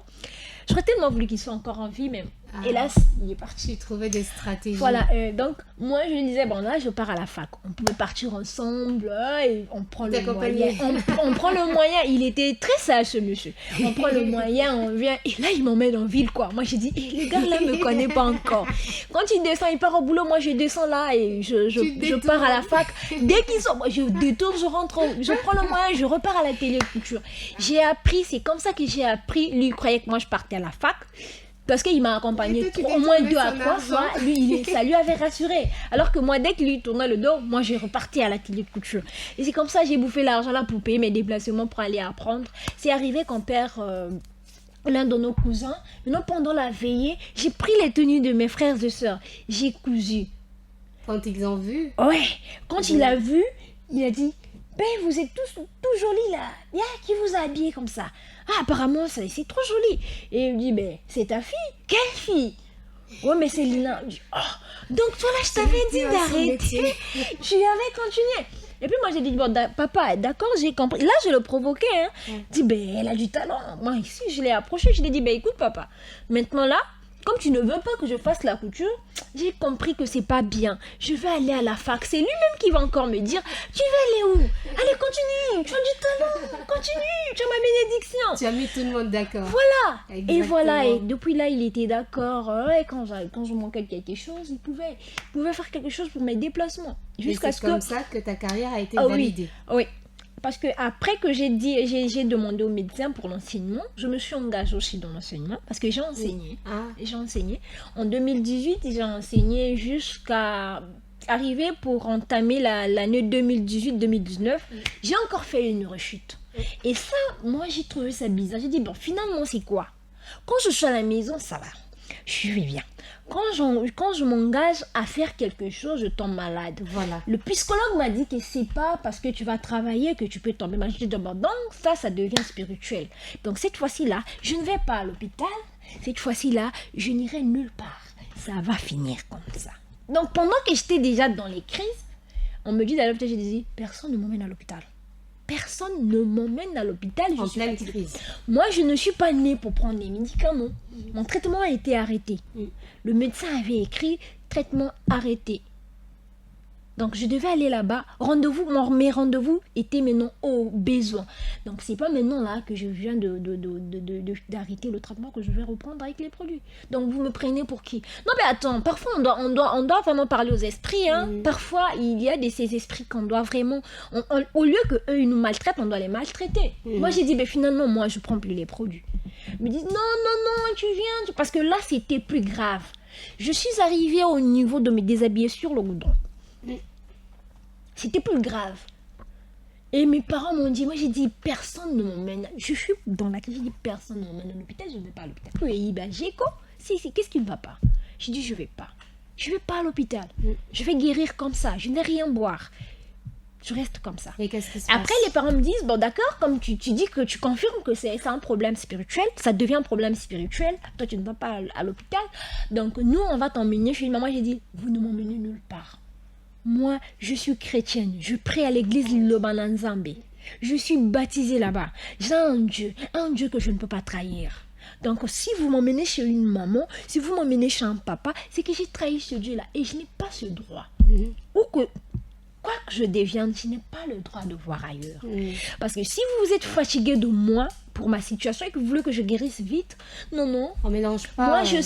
J'aurais tellement voulu qu'il soit encore en vie, mais hélas, il est parti. Tu trouvais des stratégies. Voilà, donc moi je lui disais, bon là je pars à la fac, on pouvait partir ensemble, et on prend le moyen. On prend le moyen, il était très sage ce monsieur. On prend le moyen, on vient, et là il m'emmène en ville quoi. Moi j'ai dit, le gars là me connaît pas encore. Quand il descend, il part au boulot, moi je descends là et je pars à la fac. Dès qu'ils sont, moi je détourne, je rentre, je prends le moyen, je repars à l'atelier de couture. J'ai appris, c'est comme ça que j'ai appris. Lui il croyait que moi je partais à la fac. Parce qu'il m'a accompagné Et toi, tu au moins détournais 2 à son 3 fois. argent. Lui, ça lui avait rassuré. Alors que moi, dès qu'il lui tournait le dos, moi, j'ai reparti à l'atelier de couture. Et c'est comme ça que j'ai bouffé l'argent là pour payer mes déplacements pour aller apprendre. C'est arrivé qu'on perd l'un de nos cousins. Maintenant, pendant la veillée, j'ai pris les tenues de mes frères et sœurs. J'ai cousu. Quand ils ont vu, Ouais, quand il a vu, il a dit, ben vous êtes tous tout jolis là. Yeah, qui vous a habillé comme ça? Ah, apparemment, c'est trop joli. Et il me dit, ben c'est ta fille? Quelle fille? Ouais, mais c'est Lina. Je dis, oh, donc toi là, je t'avais dit C'était un d'arrêter. métier. Je lui avais continué. Et puis moi, j'ai dit, bon, papa, d'accord, j'ai compris. Là, je le provoquais. Hein. Je dis, ben elle a du talent. Moi, ici, je l'ai approché. Je lui ai dit, ben écoute, papa, maintenant là, comme tu ne veux pas que je fasse la couture, j'ai compris que c'est pas bien. Je vais aller à la fac. C'est lui-même qui va encore me dire, tu vas aller où? Allez, continue, tu as du talent, continue, tu as ma bénédiction. Tu as mis tout le monde d'accord. Voilà. Et Exactement. voilà, et depuis là, il était d'accord. Et quand je manquais de quelque chose, il pouvait faire quelque chose pour mes déplacements. Et Jusqu'à c'est ce comme que... ça que ta carrière a été Ah oui, validée. oui. Parce que après que j'ai demandé au médecin pour l'enseignement, je me suis engagée aussi dans l'enseignement parce que j'ai enseigné. Ah, J'ai enseigné. En 2018, j'ai enseigné jusqu'à arriver pour entamer l'année 2018-2019. J'ai encore fait une rechute. Et ça, moi, j'ai trouvé ça bizarre. J'ai dit, bon, finalement, c'est quoi? Quand je suis à la maison, ça va. Je vais bien. Quand je m'engage à faire quelque chose, je tombe malade. voilà. Le psychologue m'a dit que c'est pas parce que tu vas travailler que tu peux tomber malade. Je dis, donc ça devient spirituel. Donc cette fois-ci-là, je ne vais pas à l'hôpital. Cette fois-ci-là, je n'irai nulle part. Ça va finir comme ça. Donc pendant que j'étais déjà dans les crises, on me dit d'aller à l'hôpital. Je dis, personne ne m'emmène à l'hôpital. Personne ne m'emmène à l'hôpital. En pleine crise. Moi, je ne suis pas née pour prendre des médicaments. Mon traitement a été arrêté. Le médecin avait écrit traitement arrêté. Donc, je devais aller là-bas. Mes rendez-vous étaient maintenant au besoin. Donc, c'est pas maintenant là que je viens d'arrêter le traitement que je vais reprendre avec les produits. Donc, vous me prenez pour qui? Non, mais attends, parfois, on doit vraiment parler aux esprits. Hein. Parfois, il y a ces esprits qu'on doit vraiment... au lieu qu'eux, ils nous maltraitent, on doit les maltraiter. Moi, j'ai dit, ben, finalement, moi, je prends plus les produits. Ils me disent, non, tu viens. Parce que là, c'était plus grave. Je suis arrivée au niveau de me déshabiller sur le goudron. C'était plus grave. Et mes parents m'ont dit, moi j'ai dit, personne ne m'emmène. Je suis dans la crise, j'ai dit, personne ne m'emmène à l'hôpital, je ne vais pas à l'hôpital. Oui, ben Géco, qu'est-ce qui ne va pas? J'ai dit, je ne vais pas. Je ne vais pas à l'hôpital. Je vais guérir comme ça, je n'ai rien boire. Je reste comme ça. Et qu'est-ce qui se passe? Après, les parents me disent, bon d'accord, comme tu dis que tu confirmes que c'est un problème spirituel, ça devient un problème spirituel, toi tu ne vas pas à l'hôpital, donc nous on va t'emmener chez une maman. J'ai dit, vous ne m'emmenez nulle part. Moi, je suis chrétienne, je prie à l'église Lobananzambe. Je suis baptisée là-bas. J'ai un Dieu que je ne peux pas trahir. Donc, si vous m'emmenez chez une maman, si vous m'emmenez chez un papa, c'est que j'ai trahi ce Dieu-là et je n'ai pas ce droit. Ou que, quoi que je devienne, je n'ai pas le droit de voir ailleurs. Parce que si vous êtes fatigué de moi pour ma situation et que vous voulez que je guérisse vite, non. On mélange pas. Moi, je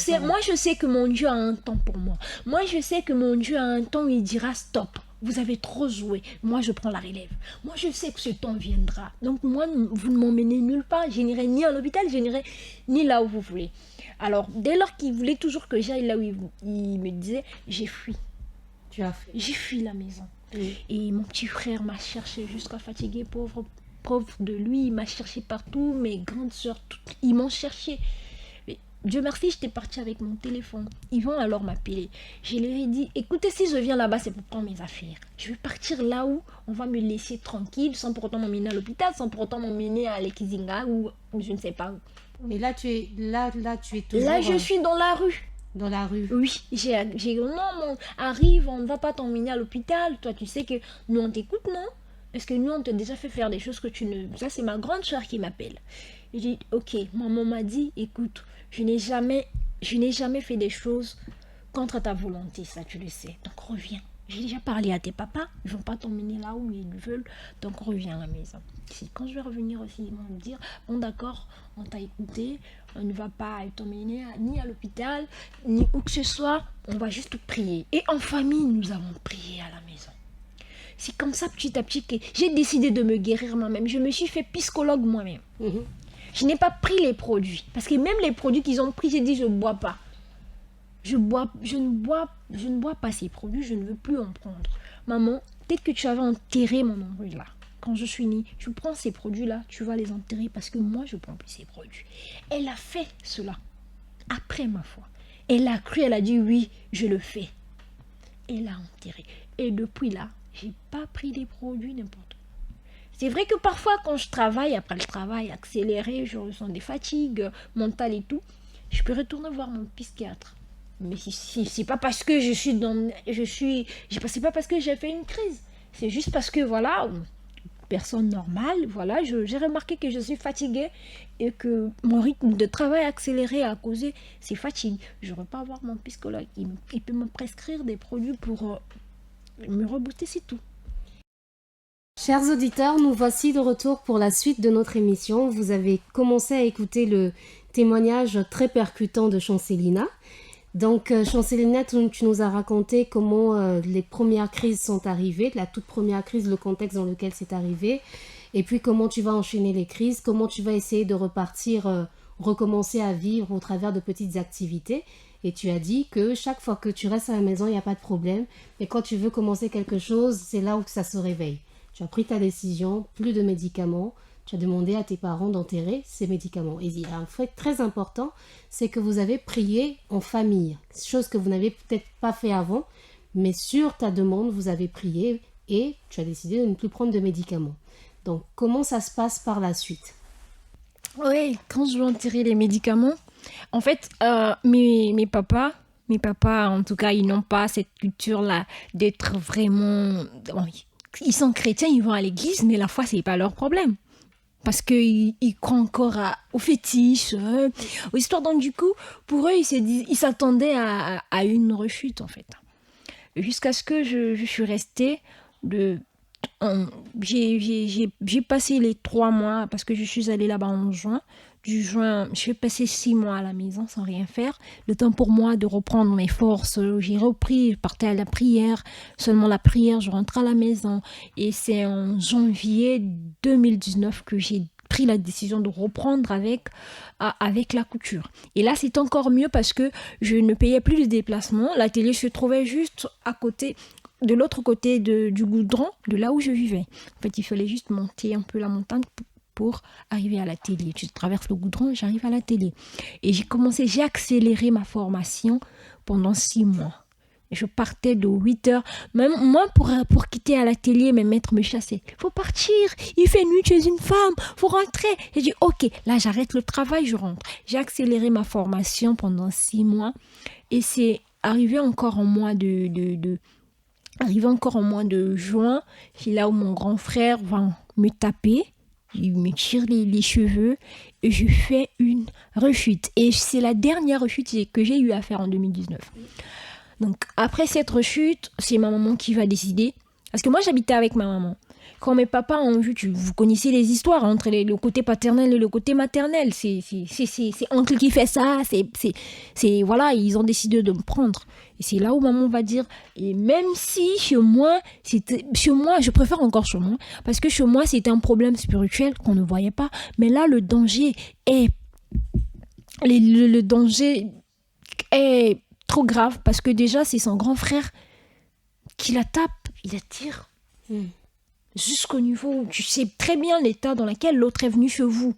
sais que mon Dieu a un temps pour moi. Moi, je sais que mon Dieu a un temps où il dira stop. Vous avez trop joué. Moi, je prends la relève. Moi, je sais que ce temps viendra. Donc, moi, vous ne m'emmenez nulle part. Je n'irai ni à l'hôpital, je n'irai ni là où vous voulez. Alors, dès lors qu'il voulait toujours que j'aille là où il me disait, j'ai fui. Tu as fait. J'ai fui la maison. Et mon petit frère m'a cherché jusqu'à fatiguer, pauvre de lui, il m'a cherché partout, mes grandes soeurs, ils m'ont cherché. Mais Dieu merci, j'étais partie avec mon téléphone. Ils vont alors m'appeler. Je leur ai dit, écoutez, si je viens là-bas, c'est pour prendre mes affaires. Je vais partir là où on va me laisser tranquille, sans pour autant m'emmener à l'hôpital, sans pour autant m'emmener à l'Ekizinga ou je ne sais pas où. Et là, tu es toujours... Là, je suis dans la rue. Dans la rue. Oui, arrive, on ne va pas t'emmener à l'hôpital. Toi, tu sais que nous, on t'écoute, non? Est-ce que nous, on t'a déjà fait faire des choses que tu ne... Ça, c'est ma grande soeur qui m'appelle. Je dis, ok, maman m'a dit, écoute, je n'ai jamais fait des choses contre ta volonté, ça, tu le sais. Donc, reviens. J'ai déjà parlé à tes papas, ils ne vont pas t'emmener là où ils veulent, donc reviens à la maison. Quand je vais revenir aussi, ils vont me dire, bon d'accord, on t'a écouté, on ne va pas t'emmener ni à l'hôpital, ni où que ce soit, on va juste prier. Et en famille, nous avons prié à la maison. C'est comme ça, petit à petit, que j'ai décidé de me guérir moi-même. Je me suis fait psychologue moi-même. Je n'ai pas pris les produits. Parce que même les produits qu'ils ont pris, j'ai dit, je ne bois pas. Je ne bois pas ces produits, je ne veux plus en prendre. Maman, peut-être que tu avais enterré mon embrouille là. Quand je suis née, tu prends ces produits-là, tu vas les enterrer parce que moi, je ne prends plus ces produits. Elle a fait cela après ma foi. Elle a cru, elle a dit oui, je le fais. Elle a enterré. Et depuis là, je n'ai pas pris des produits n'importe où. C'est vrai que parfois, quand je travaille, après le travail accéléré, je ressens des fatigues mentales et tout, je peux retourner voir mon psychiatre. Mais c'est pas parce que c'est pas parce que j'ai fait une crise. C'est juste parce que voilà, personne normale, voilà, j'ai remarqué que je suis fatiguée et que mon rythme de travail accéléré a causé ces fatigues. Je ne vais pas voir mon psychologue. Il peut me prescrire des produits pour me rebooster, c'est tout. Chers auditeurs, nous voici de retour pour la suite de notre émission. Vous avez commencé à écouter le témoignage très percutant de Chancelina. Donc, Chancelina, tu nous as raconté comment les premières crises sont arrivées, la toute première crise, le contexte dans lequel c'est arrivé, et puis comment tu vas enchaîner les crises, comment tu vas essayer de repartir, recommencer à vivre au travers de petites activités. Et tu as dit que chaque fois que tu restes à la maison, il n'y a pas de problème, mais quand tu veux commencer quelque chose, c'est là où ça se réveille. Tu as pris ta décision, plus de médicaments. Tu as demandé à tes parents d'enterrer ces médicaments. Et il y a un fait très important, c'est que vous avez prié en famille. Chose que vous n'avez peut-être pas fait avant, mais sur ta demande, vous avez prié et tu as décidé de ne plus prendre de médicaments. Donc, comment ça se passe par la suite? Oui, quand je veux enterrer les médicaments, en fait, mes papas, en tout cas, ils n'ont pas cette culture-là d'être vraiment... Ils sont chrétiens, ils vont à l'église, mais la foi, c'est pas leur problème. Parce qu'ils croient encore aux fétiches, aux histoires. Donc du coup, pour eux, ils s'attendaient à une rechute, en fait. Jusqu'à ce que je suis restée... J'ai passé les 3 mois, parce que je suis allée là-bas en juin. Du juin, je vais passer 6 mois à la maison sans rien faire. Le temps pour moi de reprendre mes forces. J'ai repris, je partais à la prière. Seulement la prière, je rentre à la maison. Et c'est en janvier 2019 que j'ai pris la décision de reprendre avec la couture. Et là, c'est encore mieux parce que je ne payais plus de déplacement. L'atelier se trouvait juste à côté, de l'autre côté du goudron, de là où je vivais. En fait, il fallait juste monter un peu la montagne pour arriver à l'atelier. Tu traverses le goudron, j'arrive à l'atelier. Et j'ai accéléré ma formation pendant 6 mois. Je partais de 8 heures. Même moi, pour quitter à l'atelier, mes maîtres me chassaient. Il faut partir, il fait nuit, tu es une femme, il faut rentrer. J'ai dit, ok, là j'arrête le travail, je rentre. J'ai accéléré ma formation pendant 6 mois. Et c'est arrivé encore en mois en mois de juin. C'est là où mon grand frère va me taper. Il me tire les cheveux et je fais une rechute. Et c'est la dernière rechute que j'ai eu à faire en 2019. Donc après cette rechute, c'est ma maman qui va décider. Parce que moi j'habitais avec ma maman. Quand mes papas ont vu, vous connaissez les histoires entre le côté paternel et le côté maternel. C'est oncle qui fait ça. Voilà, ils ont décidé de me prendre. Et c'est là où maman va dire, et même si chez moi, je préfère encore chez moi, parce que chez moi, c'était un problème spirituel qu'on ne voyait pas. Mais là, le danger est trop grave, parce que déjà, c'est son grand frère qui la tape, il la tire. Jusqu'au niveau où tu sais très bien l'état dans lequel l'autre est venu chez vous.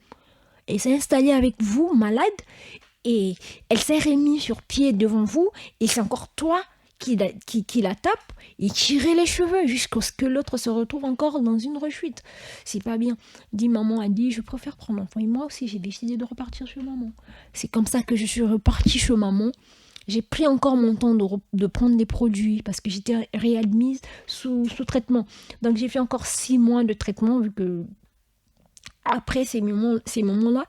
Et s'est installée avec vous, malade, et elle s'est remise sur pied devant vous, et c'est encore toi qui la tape, et tirer les cheveux jusqu'à ce que l'autre se retrouve encore dans une rechute. C'est pas bien. Maman a dit, je préfère prendre l'enfant. Et moi aussi, j'ai décidé de repartir chez maman. C'est comme ça que je suis repartie chez maman. J'ai pris encore mon temps de prendre des produits parce que j'étais réadmise sous traitement. Donc, j'ai fait encore 6 mois de traitement vu que après ces moments-là,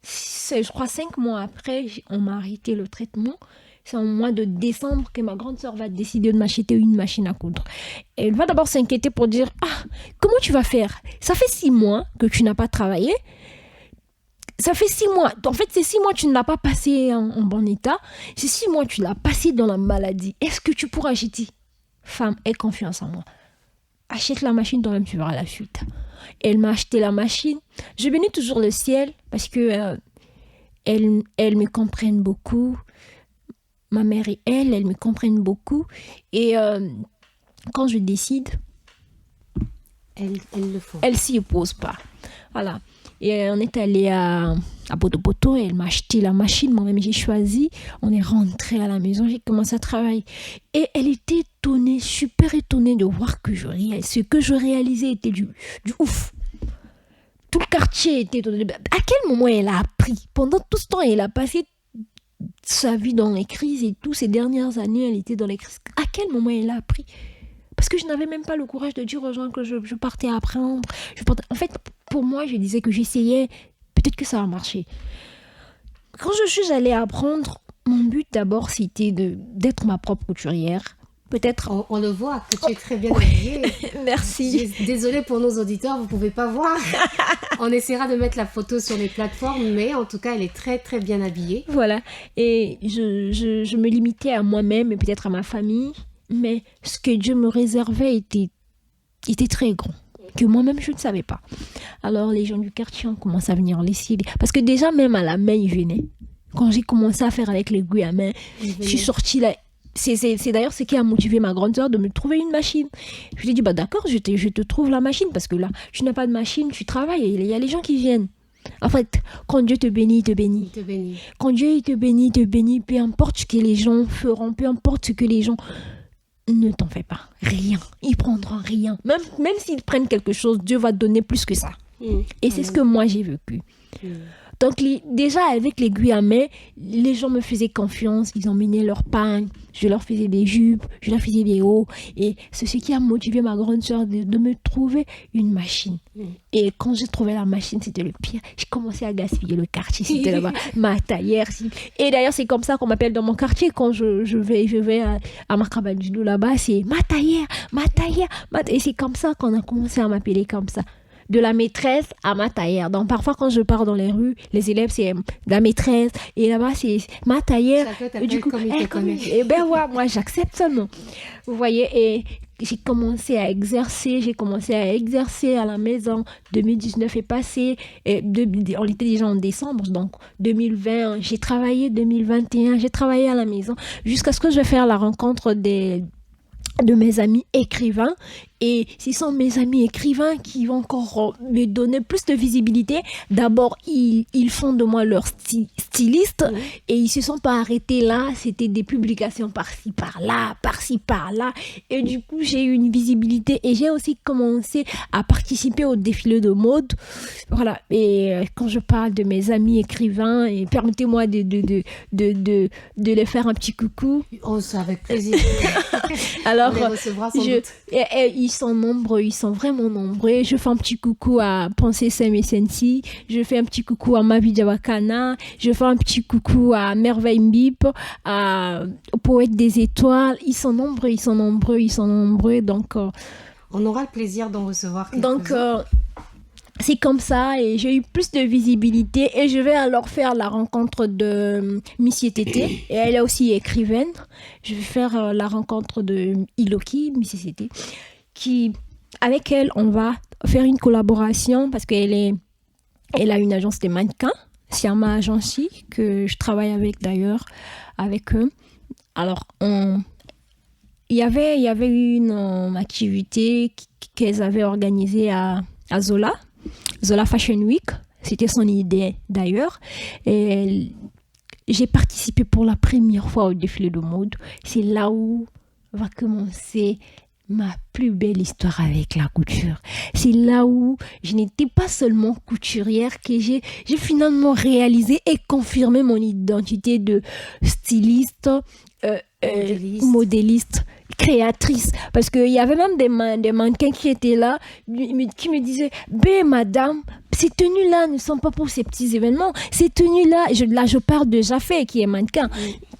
je crois 5 mois après, on m'a arrêté le traitement. C'est en mois de décembre que ma grande sœur va décider de m'acheter une machine à coudre. Elle va d'abord s'inquiéter pour dire « Ah, comment tu vas faire? Ça fait 6 mois que tu n'as pas travaillé. Ça fait 6 mois. En fait, ces 6 mois, tu ne l'as pas passé en bon état. Ces 6 mois, tu l'as passé dans la maladie. Est-ce que tu pourras acheter? Femme, aie confiance en moi. Achète la machine, toi-même, tu verras la suite. » Elle m'a acheté la machine. Je bénis toujours le ciel parce que elles me comprennent beaucoup. Ma mère et elles me comprennent beaucoup. Et quand je décide, Elles le font. elles s'y opposent pas. Voilà. Et on est allé à Bodo-Bodo et elle m'a acheté la machine. Moi-même, j'ai choisi. On est rentré à la maison. J'ai commencé à travailler. Et elle était étonnée, super étonnée de voir que je riais. Ce que je réalisais était du ouf. Tout le quartier était étonné. À quel moment elle a appris? Pendant tout ce temps, elle a passé sa vie dans les crises et tout. Ces dernières années, elle était dans les crises. À quel moment elle a appris? Parce que je n'avais même pas le courage de dire aux gens que je partais apprendre. En fait, pour moi, je disais que j'essayais. Peut-être que ça va marcher. Quand je suis allée apprendre, mon but d'abord, c'était d'être ma propre couturière. Peut-être... On le voit que tu es très bien habillée. Merci. Désolée pour nos auditeurs, vous ne pouvez pas voir. On essaiera de mettre la photo sur les plateformes, mais en tout cas, elle est très très bien habillée. Voilà. Et je me limitais à moi-même et peut-être à ma famille. Mais ce que Dieu me réservait était très grand, que moi-même je ne savais pas. Alors les gens du quartier ont commencé à venir laisser. Parce que déjà même à la main, ils venaient. Quand j'ai commencé à faire avec l'aiguille à main, je suis sortie là. C'est d'ailleurs ce qui a motivé ma grande sœur de me trouver une machine. Je lui ai dit, d'accord, je te trouve la machine. Parce que là, tu n'as pas de machine, tu travailles. Il y a les gens qui viennent. En fait, quand Dieu te bénit, il te bénit. Il te bénit. Quand Dieu il te bénit. Peu importe ce que les gens feront, peu importe ce que les gens... Ne t'en fais pas, rien. Ils prendront rien. Même s'ils prennent quelque chose, Dieu va te donner plus que ça. Et c'est ce que moi j'ai vécu. Donc déjà avec l'aiguille à main, les gens me faisaient confiance, ils emmenaient leur pagne, je leur faisais des jupes, je leur faisais des hauts. Et c'est ce qui a motivé ma grande soeur de me trouver une machine. Et quand j'ai trouvé la machine, c'était le pire. J'ai commencé à gaspiller le quartier, c'était là-bas, ma taillère. Et d'ailleurs, c'est comme ça qu'on m'appelle dans mon quartier quand je vais à Marcabadjou là-bas, c'est ma taillère. Et c'est comme ça qu'on a commencé à m'appeler comme ça. De la maîtresse à ma taillère. Donc parfois quand je pars dans les rues, les élèves c'est la maîtresse et là-bas c'est ma taillère. Et du coup, comme ils te connaissent. Et ben ouais, moi j'accepte seulement. Vous voyez, et j'ai commencé à exercer à la maison. 2019 est passé, on était déjà en décembre, donc 2020, j'ai travaillé, 2021, j'ai travaillé à la maison jusqu'à ce que je vais faire la rencontre de mes amis écrivains. Et ce sont mes amis écrivains qui vont encore me donner plus de visibilité. D'abord, ils font de moi leur styliste et ils se sont pas arrêtés là. C'était des publications par-ci, par-là. Et du coup, j'ai eu une visibilité et j'ai aussi commencé à participer au défilé de mode. Voilà. Et quand je parle de mes amis écrivains, et permettez-moi de les faire un petit coucou. Oh, c'est avec plaisir. Alors, on les recevra sans doute. Ils sont nombreux, ils sont vraiment nombreux. Je fais un petit coucou à Pensée Semi Sensi, je fais un petit coucou à Mavi Diawakana, je fais un petit coucou à Merveille Mbip, au Poète des Étoiles. Ils sont nombreux. Donc, on aura le plaisir d'en recevoir quelques-uns. C'est comme ça et j'ai eu plus de visibilité et je vais alors faire la rencontre de Missy Tété et elle est aussi écrivaine. Je vais faire la rencontre de Iloki, Missy Tété, qui avec elle on va faire une collaboration parce qu'elle a une agence de mannequins, Siama Agency, que je travaille avec d'ailleurs avec eux. Alors il y avait une activité qu'elles avaient organisée à Zola Fashion Week, c'était son idée d'ailleurs. Et j'ai participé pour la première fois au défilé de mode. C'est là où va commencer ma plus belle histoire avec la couture. C'est là où je n'étais pas seulement couturière, que j'ai finalement réalisé et confirmé mon identité de styliste, modéliste, créatrice, parce qu'il y avait même des mannequins qui étaient là, qui me disaient madame, ces tenues-là ne sont pas pour ces petits événements, ces tenues-là, je parle de Jafé qui est mannequin,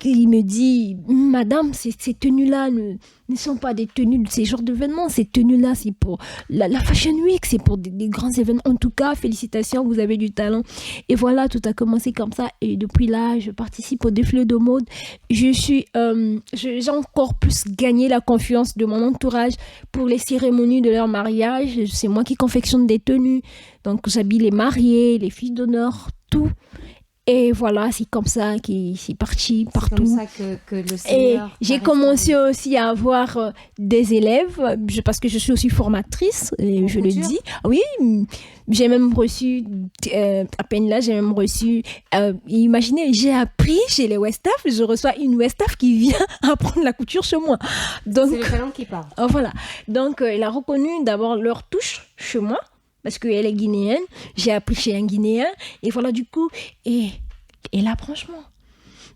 il me dit madame, ces tenues-là ne ne sont pas des tenues de ces genres d'événements. Ces tenues-là, c'est pour la Fashion Week, c'est pour des grands événements. En tout cas, félicitations, vous avez du talent. Et voilà, tout a commencé comme ça. Et depuis là, je participe au défilé de mode. J'ai encore plus gagné la confiance de mon entourage pour les cérémonies de leur mariage. C'est moi qui confectionne des tenues. Donc, j'habille les mariés, les filles d'honneur, tout. Et voilà, c'est comme ça que c'est parti partout. C'est comme ça que le Et Seigneur j'ai commencé aussi à avoir des élèves, parce que je suis aussi formatrice, et je le dis. Oui, j'ai même reçu, à peine là, j'ai même reçu, imaginez, j'ai appris chez les Westaf, je reçois une Westaf qui vient apprendre la couture chez moi. Donc, c'est le talent qui parle. Voilà. Donc, elle a reconnu d'abord leur touche chez moi. Parce qu'elle est guinéenne, j'ai appris chez un Guinéen, et voilà du coup, et là franchement.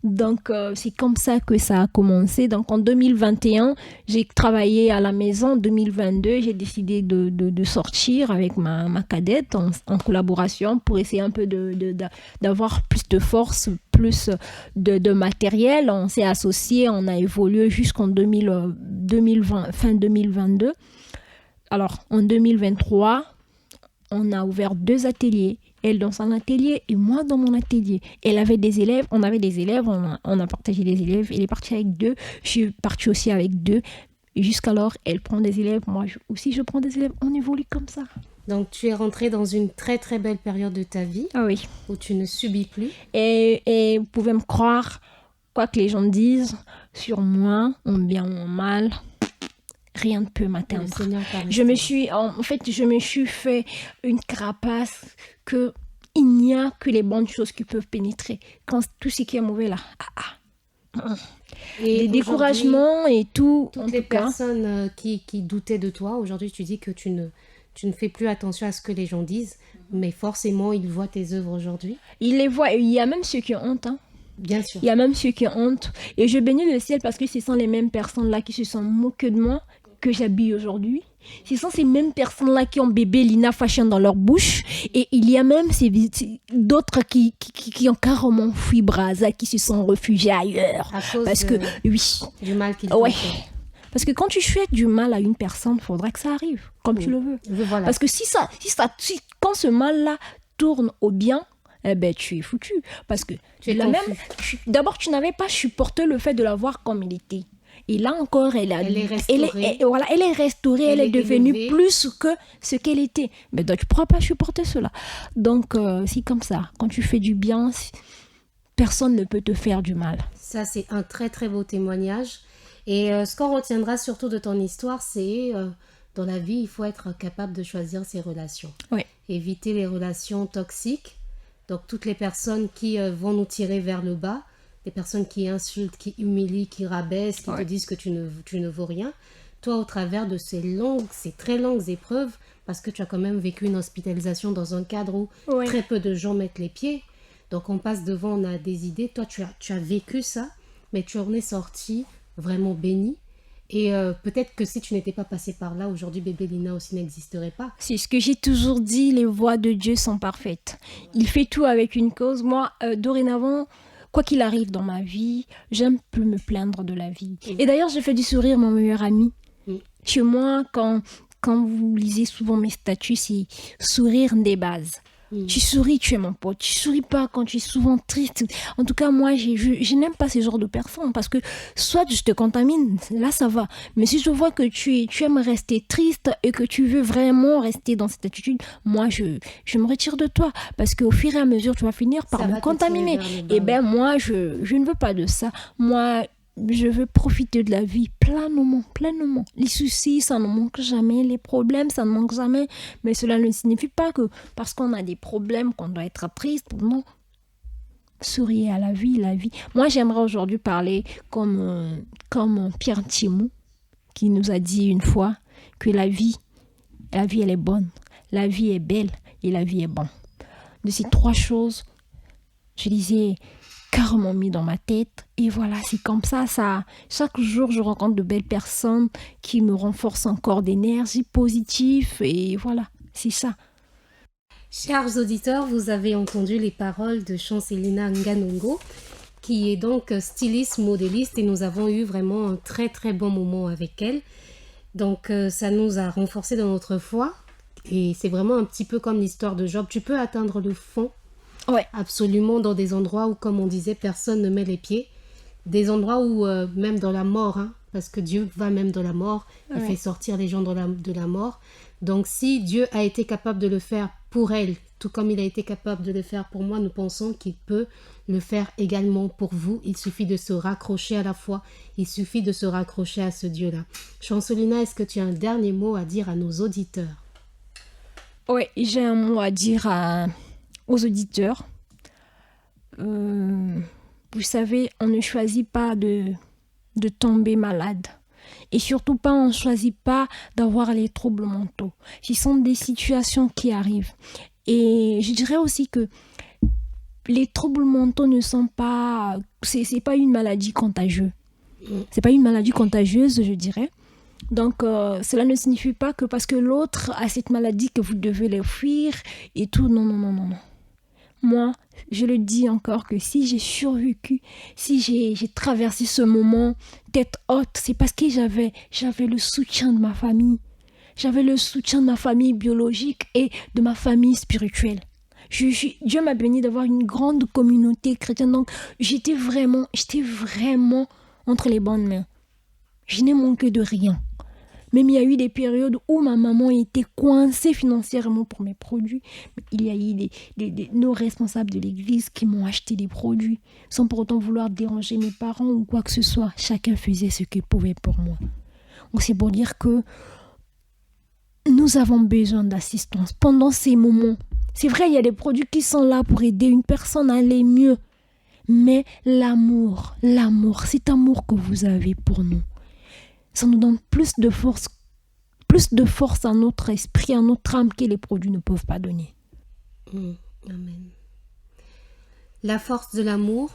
Donc c'est comme ça que ça a commencé. Donc en 2021, j'ai travaillé à la maison. En 2022, j'ai décidé de sortir avec ma cadette en collaboration pour essayer un peu d'avoir plus de force, plus de matériel. On s'est associés, on a évolué jusqu'en 2020, fin 2022. Alors en 2023, on a ouvert 2 ateliers. Elle dans son atelier et moi dans mon atelier. Elle avait des élèves, on avait des élèves, on a partagé des élèves. Elle est partie avec 2, je suis partie aussi avec 2. Jusqu'alors, elle prend des élèves, moi aussi je prends des élèves. On évolue comme ça. Donc tu es rentrée dans une très très belle période de ta vie. Ah oui. Où tu ne subis plus. Et vous pouvez me croire, quoi que les gens disent sur moi, en bien ou en mal, rien ne peut m'atteindre. Je me suis fait une carapace que il n'y a que les bonnes choses qui peuvent pénétrer. Quand tout ce qui est mauvais là, Et les découragements et tout. Toutes les personnes qui doutaient de toi, aujourd'hui tu dis que tu ne fais plus attention à ce que les gens disent, mais forcément ils voient tes œuvres aujourd'hui. Ils les voient, il y a même ceux qui ont honte. Bien sûr. Il y a même ceux qui ont honte. Et je bénis le ciel parce que ce sont les mêmes personnes-là qui se sont moquées de moi que j'habille aujourd'hui. Ce sont ces mêmes personnes-là qui ont bébé Lina Fashion dans leur bouche. Et il y a même d'autres qui ont carrément fui Brazza, qui se sont réfugiés ailleurs. À cause du mal qu'ils font. Parce que quand tu souhaites du mal à une personne, il faudra que ça arrive, comme tu le veux. Voilà. Parce que quand ce mal-là tourne au bien, eh ben, tu es foutu. Parce que d'abord, tu n'avais pas supporté le fait de la voir comme il était. Et là encore, elle est restaurée, elle est devenue plus que ce qu'elle était. Mais donc, tu ne pourras pas supporter cela. Donc, c'est comme ça. Quand tu fais du bien, personne ne peut te faire du mal. Ça, c'est un très, très beau témoignage. Et ce qu'on retiendra surtout de ton histoire, c'est dans la vie, il faut être capable de choisir ses relations. Oui. Éviter les relations toxiques. Donc, toutes les personnes qui vont nous tirer vers le bas, des personnes qui insultent, qui humilient, qui rabaissent, qui te disent que tu ne vaux rien. Toi, au travers de ces très longues épreuves, parce que tu as quand même vécu une hospitalisation dans un cadre où très peu de gens mettent les pieds. Donc, on passe devant, on a des idées. Toi, tu as vécu ça, mais tu en es sorti vraiment béni. Et peut-être que si tu n'étais pas passé par là, aujourd'hui, bébé Lina aussi n'existerait pas. C'est ce que j'ai toujours dit, les voies de Dieu sont parfaites. Il fait tout avec une cause. Moi, dorénavant, quoi qu'il arrive dans ma vie, j'aime plus me plaindre de la vie. Et d'ailleurs, je fais du sourire mon meilleur ami. Chez moi, quand vous lisez souvent mes statuts, c'est sourire des bases. Tu souris, tu es mon pote. Tu souris pas quand tu es souvent triste. En tout cas, moi, je n'aime pas ce genre de personnes parce que soit je te contamine, là ça va. Mais si je vois que tu aimes rester triste et que tu veux vraiment rester dans cette attitude, moi, je me retire de toi parce qu'au fur et à mesure, tu vas finir par me contaminer. Et ben moi, je ne veux pas de ça. Moi, je veux profiter de la vie pleinement. Les soucis, ça ne manque jamais. Les problèmes, ça ne manque jamais. Mais cela ne signifie pas que parce qu'on a des problèmes, qu'on doit être triste. Non. Souriez à la vie, Moi, j'aimerais aujourd'hui parler comme Pierre Timou, qui nous a dit une fois que la vie, elle est bonne. La vie est belle et la vie est bonne. De ces 3 choses, je disais carrément mis dans ma tête et voilà, c'est comme ça, chaque jour je rencontre de belles personnes qui me renforcent encore d'énergie positive et voilà, c'est ça. Chers auditeurs, vous avez entendu les paroles de Chancelina Nganongo qui est donc styliste, modéliste, et nous avons eu vraiment un très très bon moment avec elle. Donc ça nous a renforcé dans notre foi, et c'est vraiment un petit peu comme l'histoire de Job. Tu peux atteindre le fond, Ouais. absolument, dans des endroits où, comme on disait, personne ne met les pieds, des endroits où même dans la mort, hein, parce que Dieu va même dans la mort, il Ouais. fait sortir les gens de la mort. Donc si Dieu a été capable de le faire pour elle, tout comme il a été capable de le faire pour moi, nous pensons qu'il peut le faire également pour vous. Il suffit de se raccrocher à la foi, il suffit de se raccrocher à ce Dieu-là. Chancelina, est-ce que tu as un dernier mot à dire à nos auditeurs? Ouais, j'ai un mot à dire aux auditeurs. Vous savez, on ne choisit pas de tomber malade. Et surtout pas, on ne choisit pas d'avoir les troubles mentaux. Ce sont des situations qui arrivent. Et je dirais aussi que les troubles mentaux ne sont pas... C'est pas une maladie contagieuse. C'est pas une maladie contagieuse, je dirais. Donc, cela ne signifie pas que parce que l'autre a cette maladie que vous devez les fuir et tout. Non, non, non, non, non. Moi, je le dis encore que si j'ai survécu, si j'ai traversé ce moment tête haute, c'est parce que j'avais le soutien de ma famille. J'avais le soutien de ma famille biologique et de ma famille spirituelle. Dieu m'a béni d'avoir une grande communauté chrétienne. Donc, j'étais vraiment entre les bonnes mains. Je n'ai manqué de rien. Même il y a eu des périodes où ma maman était coincée financièrement pour mes produits. Il y a eu nos responsables de l'église qui m'ont acheté des produits sans pour autant vouloir déranger mes parents ou quoi que ce soit. Chacun faisait ce qu'il pouvait pour moi. Donc c'est pour dire que nous avons besoin d'assistance pendant ces moments. C'est vrai, il y a des produits qui sont là pour aider une personne à aller mieux. Mais l'amour, cet amour que vous avez pour nous, ça nous donne plus de force à notre esprit, à notre âme que les produits ne peuvent pas donner. Amen. La force de l'amour,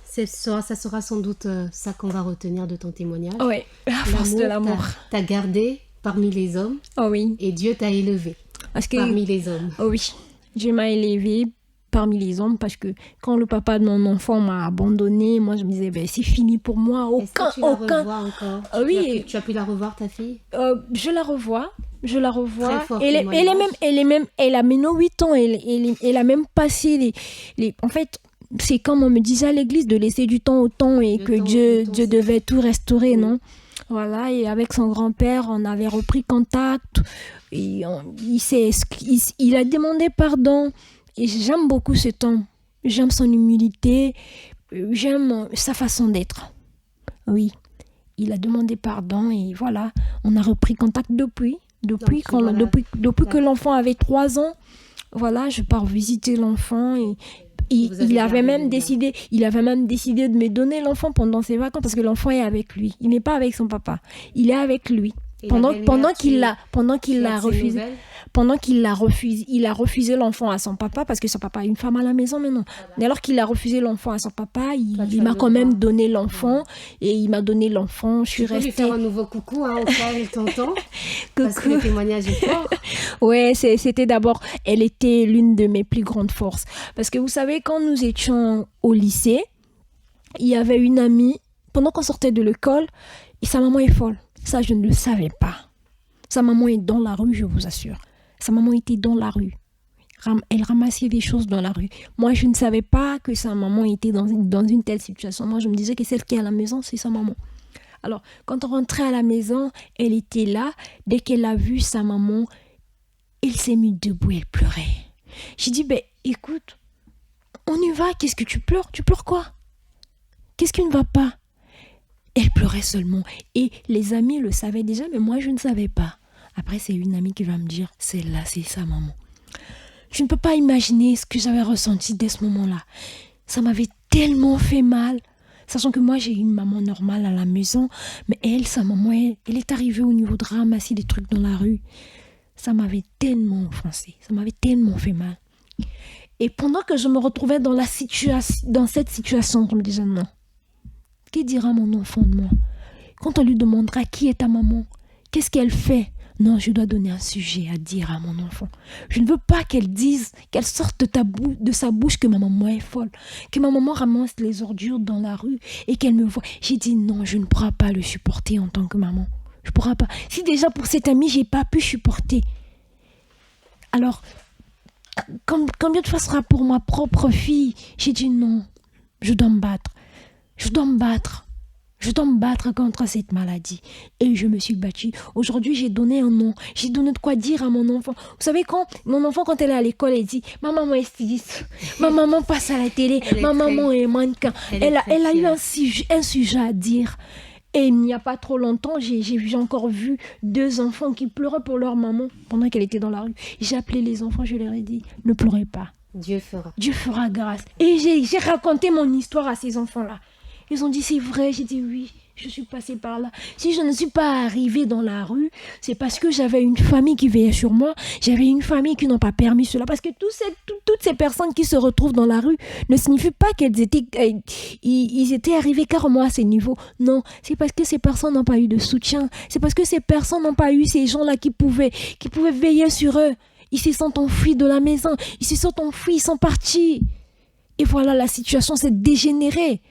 ça sera sans doute ça qu'on va retenir de ton témoignage. Oui, la force de l'amour. T'as gardé parmi les hommes, oui. Et Dieu t'a élevé parmi les hommes. Oui, Dieu m'a élevé parmi les hommes parce que quand le papa de mon enfant m'a abandonné, moi je me disais c'est fini pour moi. Est-ce que tu la revois encore? Oui. Tu as pu la revoir, ta fille? Je la revois. Très fort Elle a maintenant 8 ans. Elle a même passé les... En fait, c'est comme on me disait à l'église de laisser du temps au temps et que Dieu devait tout restaurer, non? Voilà, et avec son grand-père, on avait repris contact. Et il a demandé pardon. Et j'aime beaucoup cet homme. J'aime son humilité. J'aime sa façon d'être. Oui. Il a demandé pardon et voilà. On a repris contact depuis que l'enfant avait 3 ans. Voilà, je pars visiter l'enfant et il avait même décidé de me donner l'enfant pendant ses vacances parce que l'enfant est avec lui. Il n'est pas avec son papa. Il est avec lui. Pendant qu'il a refusé l'enfant à son papa parce que son papa a une femme à la maison maintenant. Voilà. Alors qu'il a refusé l'enfant à son papa, il m'a quand même donné l'enfant et il m'a donné l'enfant. Je suis restée. Tu peux lui faire un nouveau coucou au cas où il t'entend parce que le témoignage est fort. Ouais, c'était d'abord, elle était l'une de mes plus grandes forces parce que vous savez quand nous étions au lycée, il y avait une amie pendant qu'on sortait de l'école et sa maman est folle. Ça, je ne le savais pas. Sa maman est dans la rue, je vous assure. Sa maman était dans la rue. Elle ramassait des choses dans la rue. Moi, je ne savais pas que sa maman était dans une telle situation. Moi, je me disais que celle qui est à la maison, c'est sa maman. Alors, quand on rentrait à la maison, elle était là. Dès qu'elle a vu sa maman, elle s'est mise debout, elle pleurait. J'ai dit, écoute, on y va. Qu'est-ce que tu pleures? Tu pleures quoi? Qu'est-ce qui ne va pas? Elle pleurait seulement. Et les amis le savaient déjà, mais moi, je ne savais pas. Après, c'est une amie qui va me dire, celle-là, c'est sa maman. Je ne peux pas imaginer ce que j'avais ressenti dès ce moment-là. Ça m'avait tellement fait mal. Sachant que moi, j'ai une maman normale à la maison. Mais elle, sa maman, elle est arrivée au niveau de ramasser des trucs dans la rue. Ça m'avait tellement offensé. Ça m'avait tellement fait mal. Et pendant que je me retrouvais dans cette situation, je me disais non. Que dira mon enfant de moi? Quand on lui demandera qui est ta maman, qu'est-ce qu'elle fait? Non, je dois donner un sujet à dire à mon enfant. Je ne veux pas qu'elle dise, qu'elle sorte de sa bouche que ma maman est folle, que ma maman ramasse les ordures dans la rue et qu'elle me voit. J'ai dit non, je ne pourrai pas le supporter en tant que maman. Je ne pourrai pas. Si déjà pour cette amie, je n'ai pas pu supporter. Alors, combien de fois sera pour ma propre fille? J'ai dit non, je dois me battre. Je dois me battre. Je dois me battre contre cette maladie. Et je me suis battue. Aujourd'hui, j'ai donné un nom. J'ai donné de quoi dire à mon enfant. Vous savez, mon enfant, quand elle est à l'école, elle dit « Ma maman est styliste. Ma maman passe à la télé. Ma maman est mannequin. » Elle a eu un sujet à dire. Et il n'y a pas trop longtemps, j'ai encore vu 2 enfants qui pleuraient pour leur maman pendant qu'elle était dans la rue. J'ai appelé les enfants, je leur ai dit « Ne pleurez pas. Dieu fera. Dieu fera grâce. » Et j'ai raconté mon histoire à ces enfants-là. Ils ont dit, c'est vrai. J'ai dit, oui, je suis passée par là. Si je ne suis pas arrivée dans la rue, c'est parce que j'avais une famille qui veillait sur moi. J'avais une famille qui n'ont pas permis cela. Parce que toutes ces personnes qui se retrouvent dans la rue ne signifient pas ils étaient arrivés carrément à ces niveaux. Non, c'est parce que ces personnes n'ont pas eu de soutien. C'est parce que ces personnes n'ont pas eu ces gens-là qui pouvaient veiller sur eux. Ils se sont enfuis de la maison. Ils se sont enfuis, ils sont partis. Et voilà, la situation s'est dégénérée.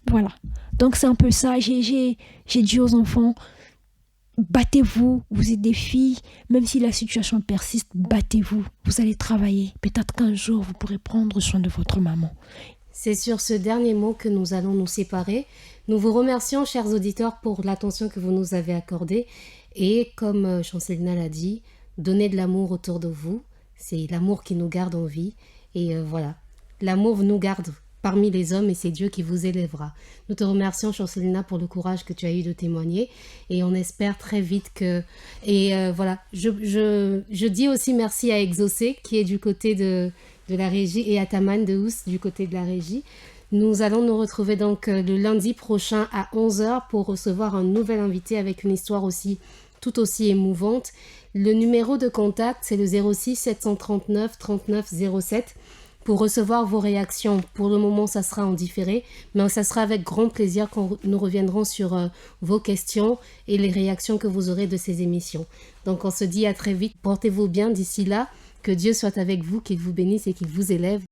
Voilà, donc c'est un peu ça. J'ai dit aux enfants, battez-vous, vous êtes des filles, même si la situation persiste, battez-vous, vous allez travailler. Peut-être qu'un jour, vous pourrez prendre soin de votre maman. C'est sur ce dernier mot que nous allons nous séparer. Nous vous remercions, chers auditeurs, pour l'attention que vous nous avez accordée. Et comme Chancelina l'a dit, donnez de l'amour autour de vous. C'est l'amour qui nous garde en vie. Et voilà, l'amour nous garde parmi les hommes et c'est Dieu qui vous élèvera. Nous te remercions, Chancelina, pour le courage que tu as eu de témoigner et on espère très vite que... Et voilà, je dis aussi merci à Exaucé qui est du côté de la régie et à Taman de Hous du côté de la régie. Nous allons nous retrouver donc le lundi prochain à 11h pour recevoir un nouvel invité avec une histoire tout aussi émouvante. Le numéro de contact, c'est le 06 739 39 07. Pour recevoir vos réactions. Pour le moment, ça sera en différé, mais ça sera avec grand plaisir quand nous reviendrons sur vos questions et les réactions que vous aurez de ces émissions. Donc, on se dit à très vite. Portez-vous bien d'ici là. Que Dieu soit avec vous, qu'il vous bénisse et qu'il vous élève.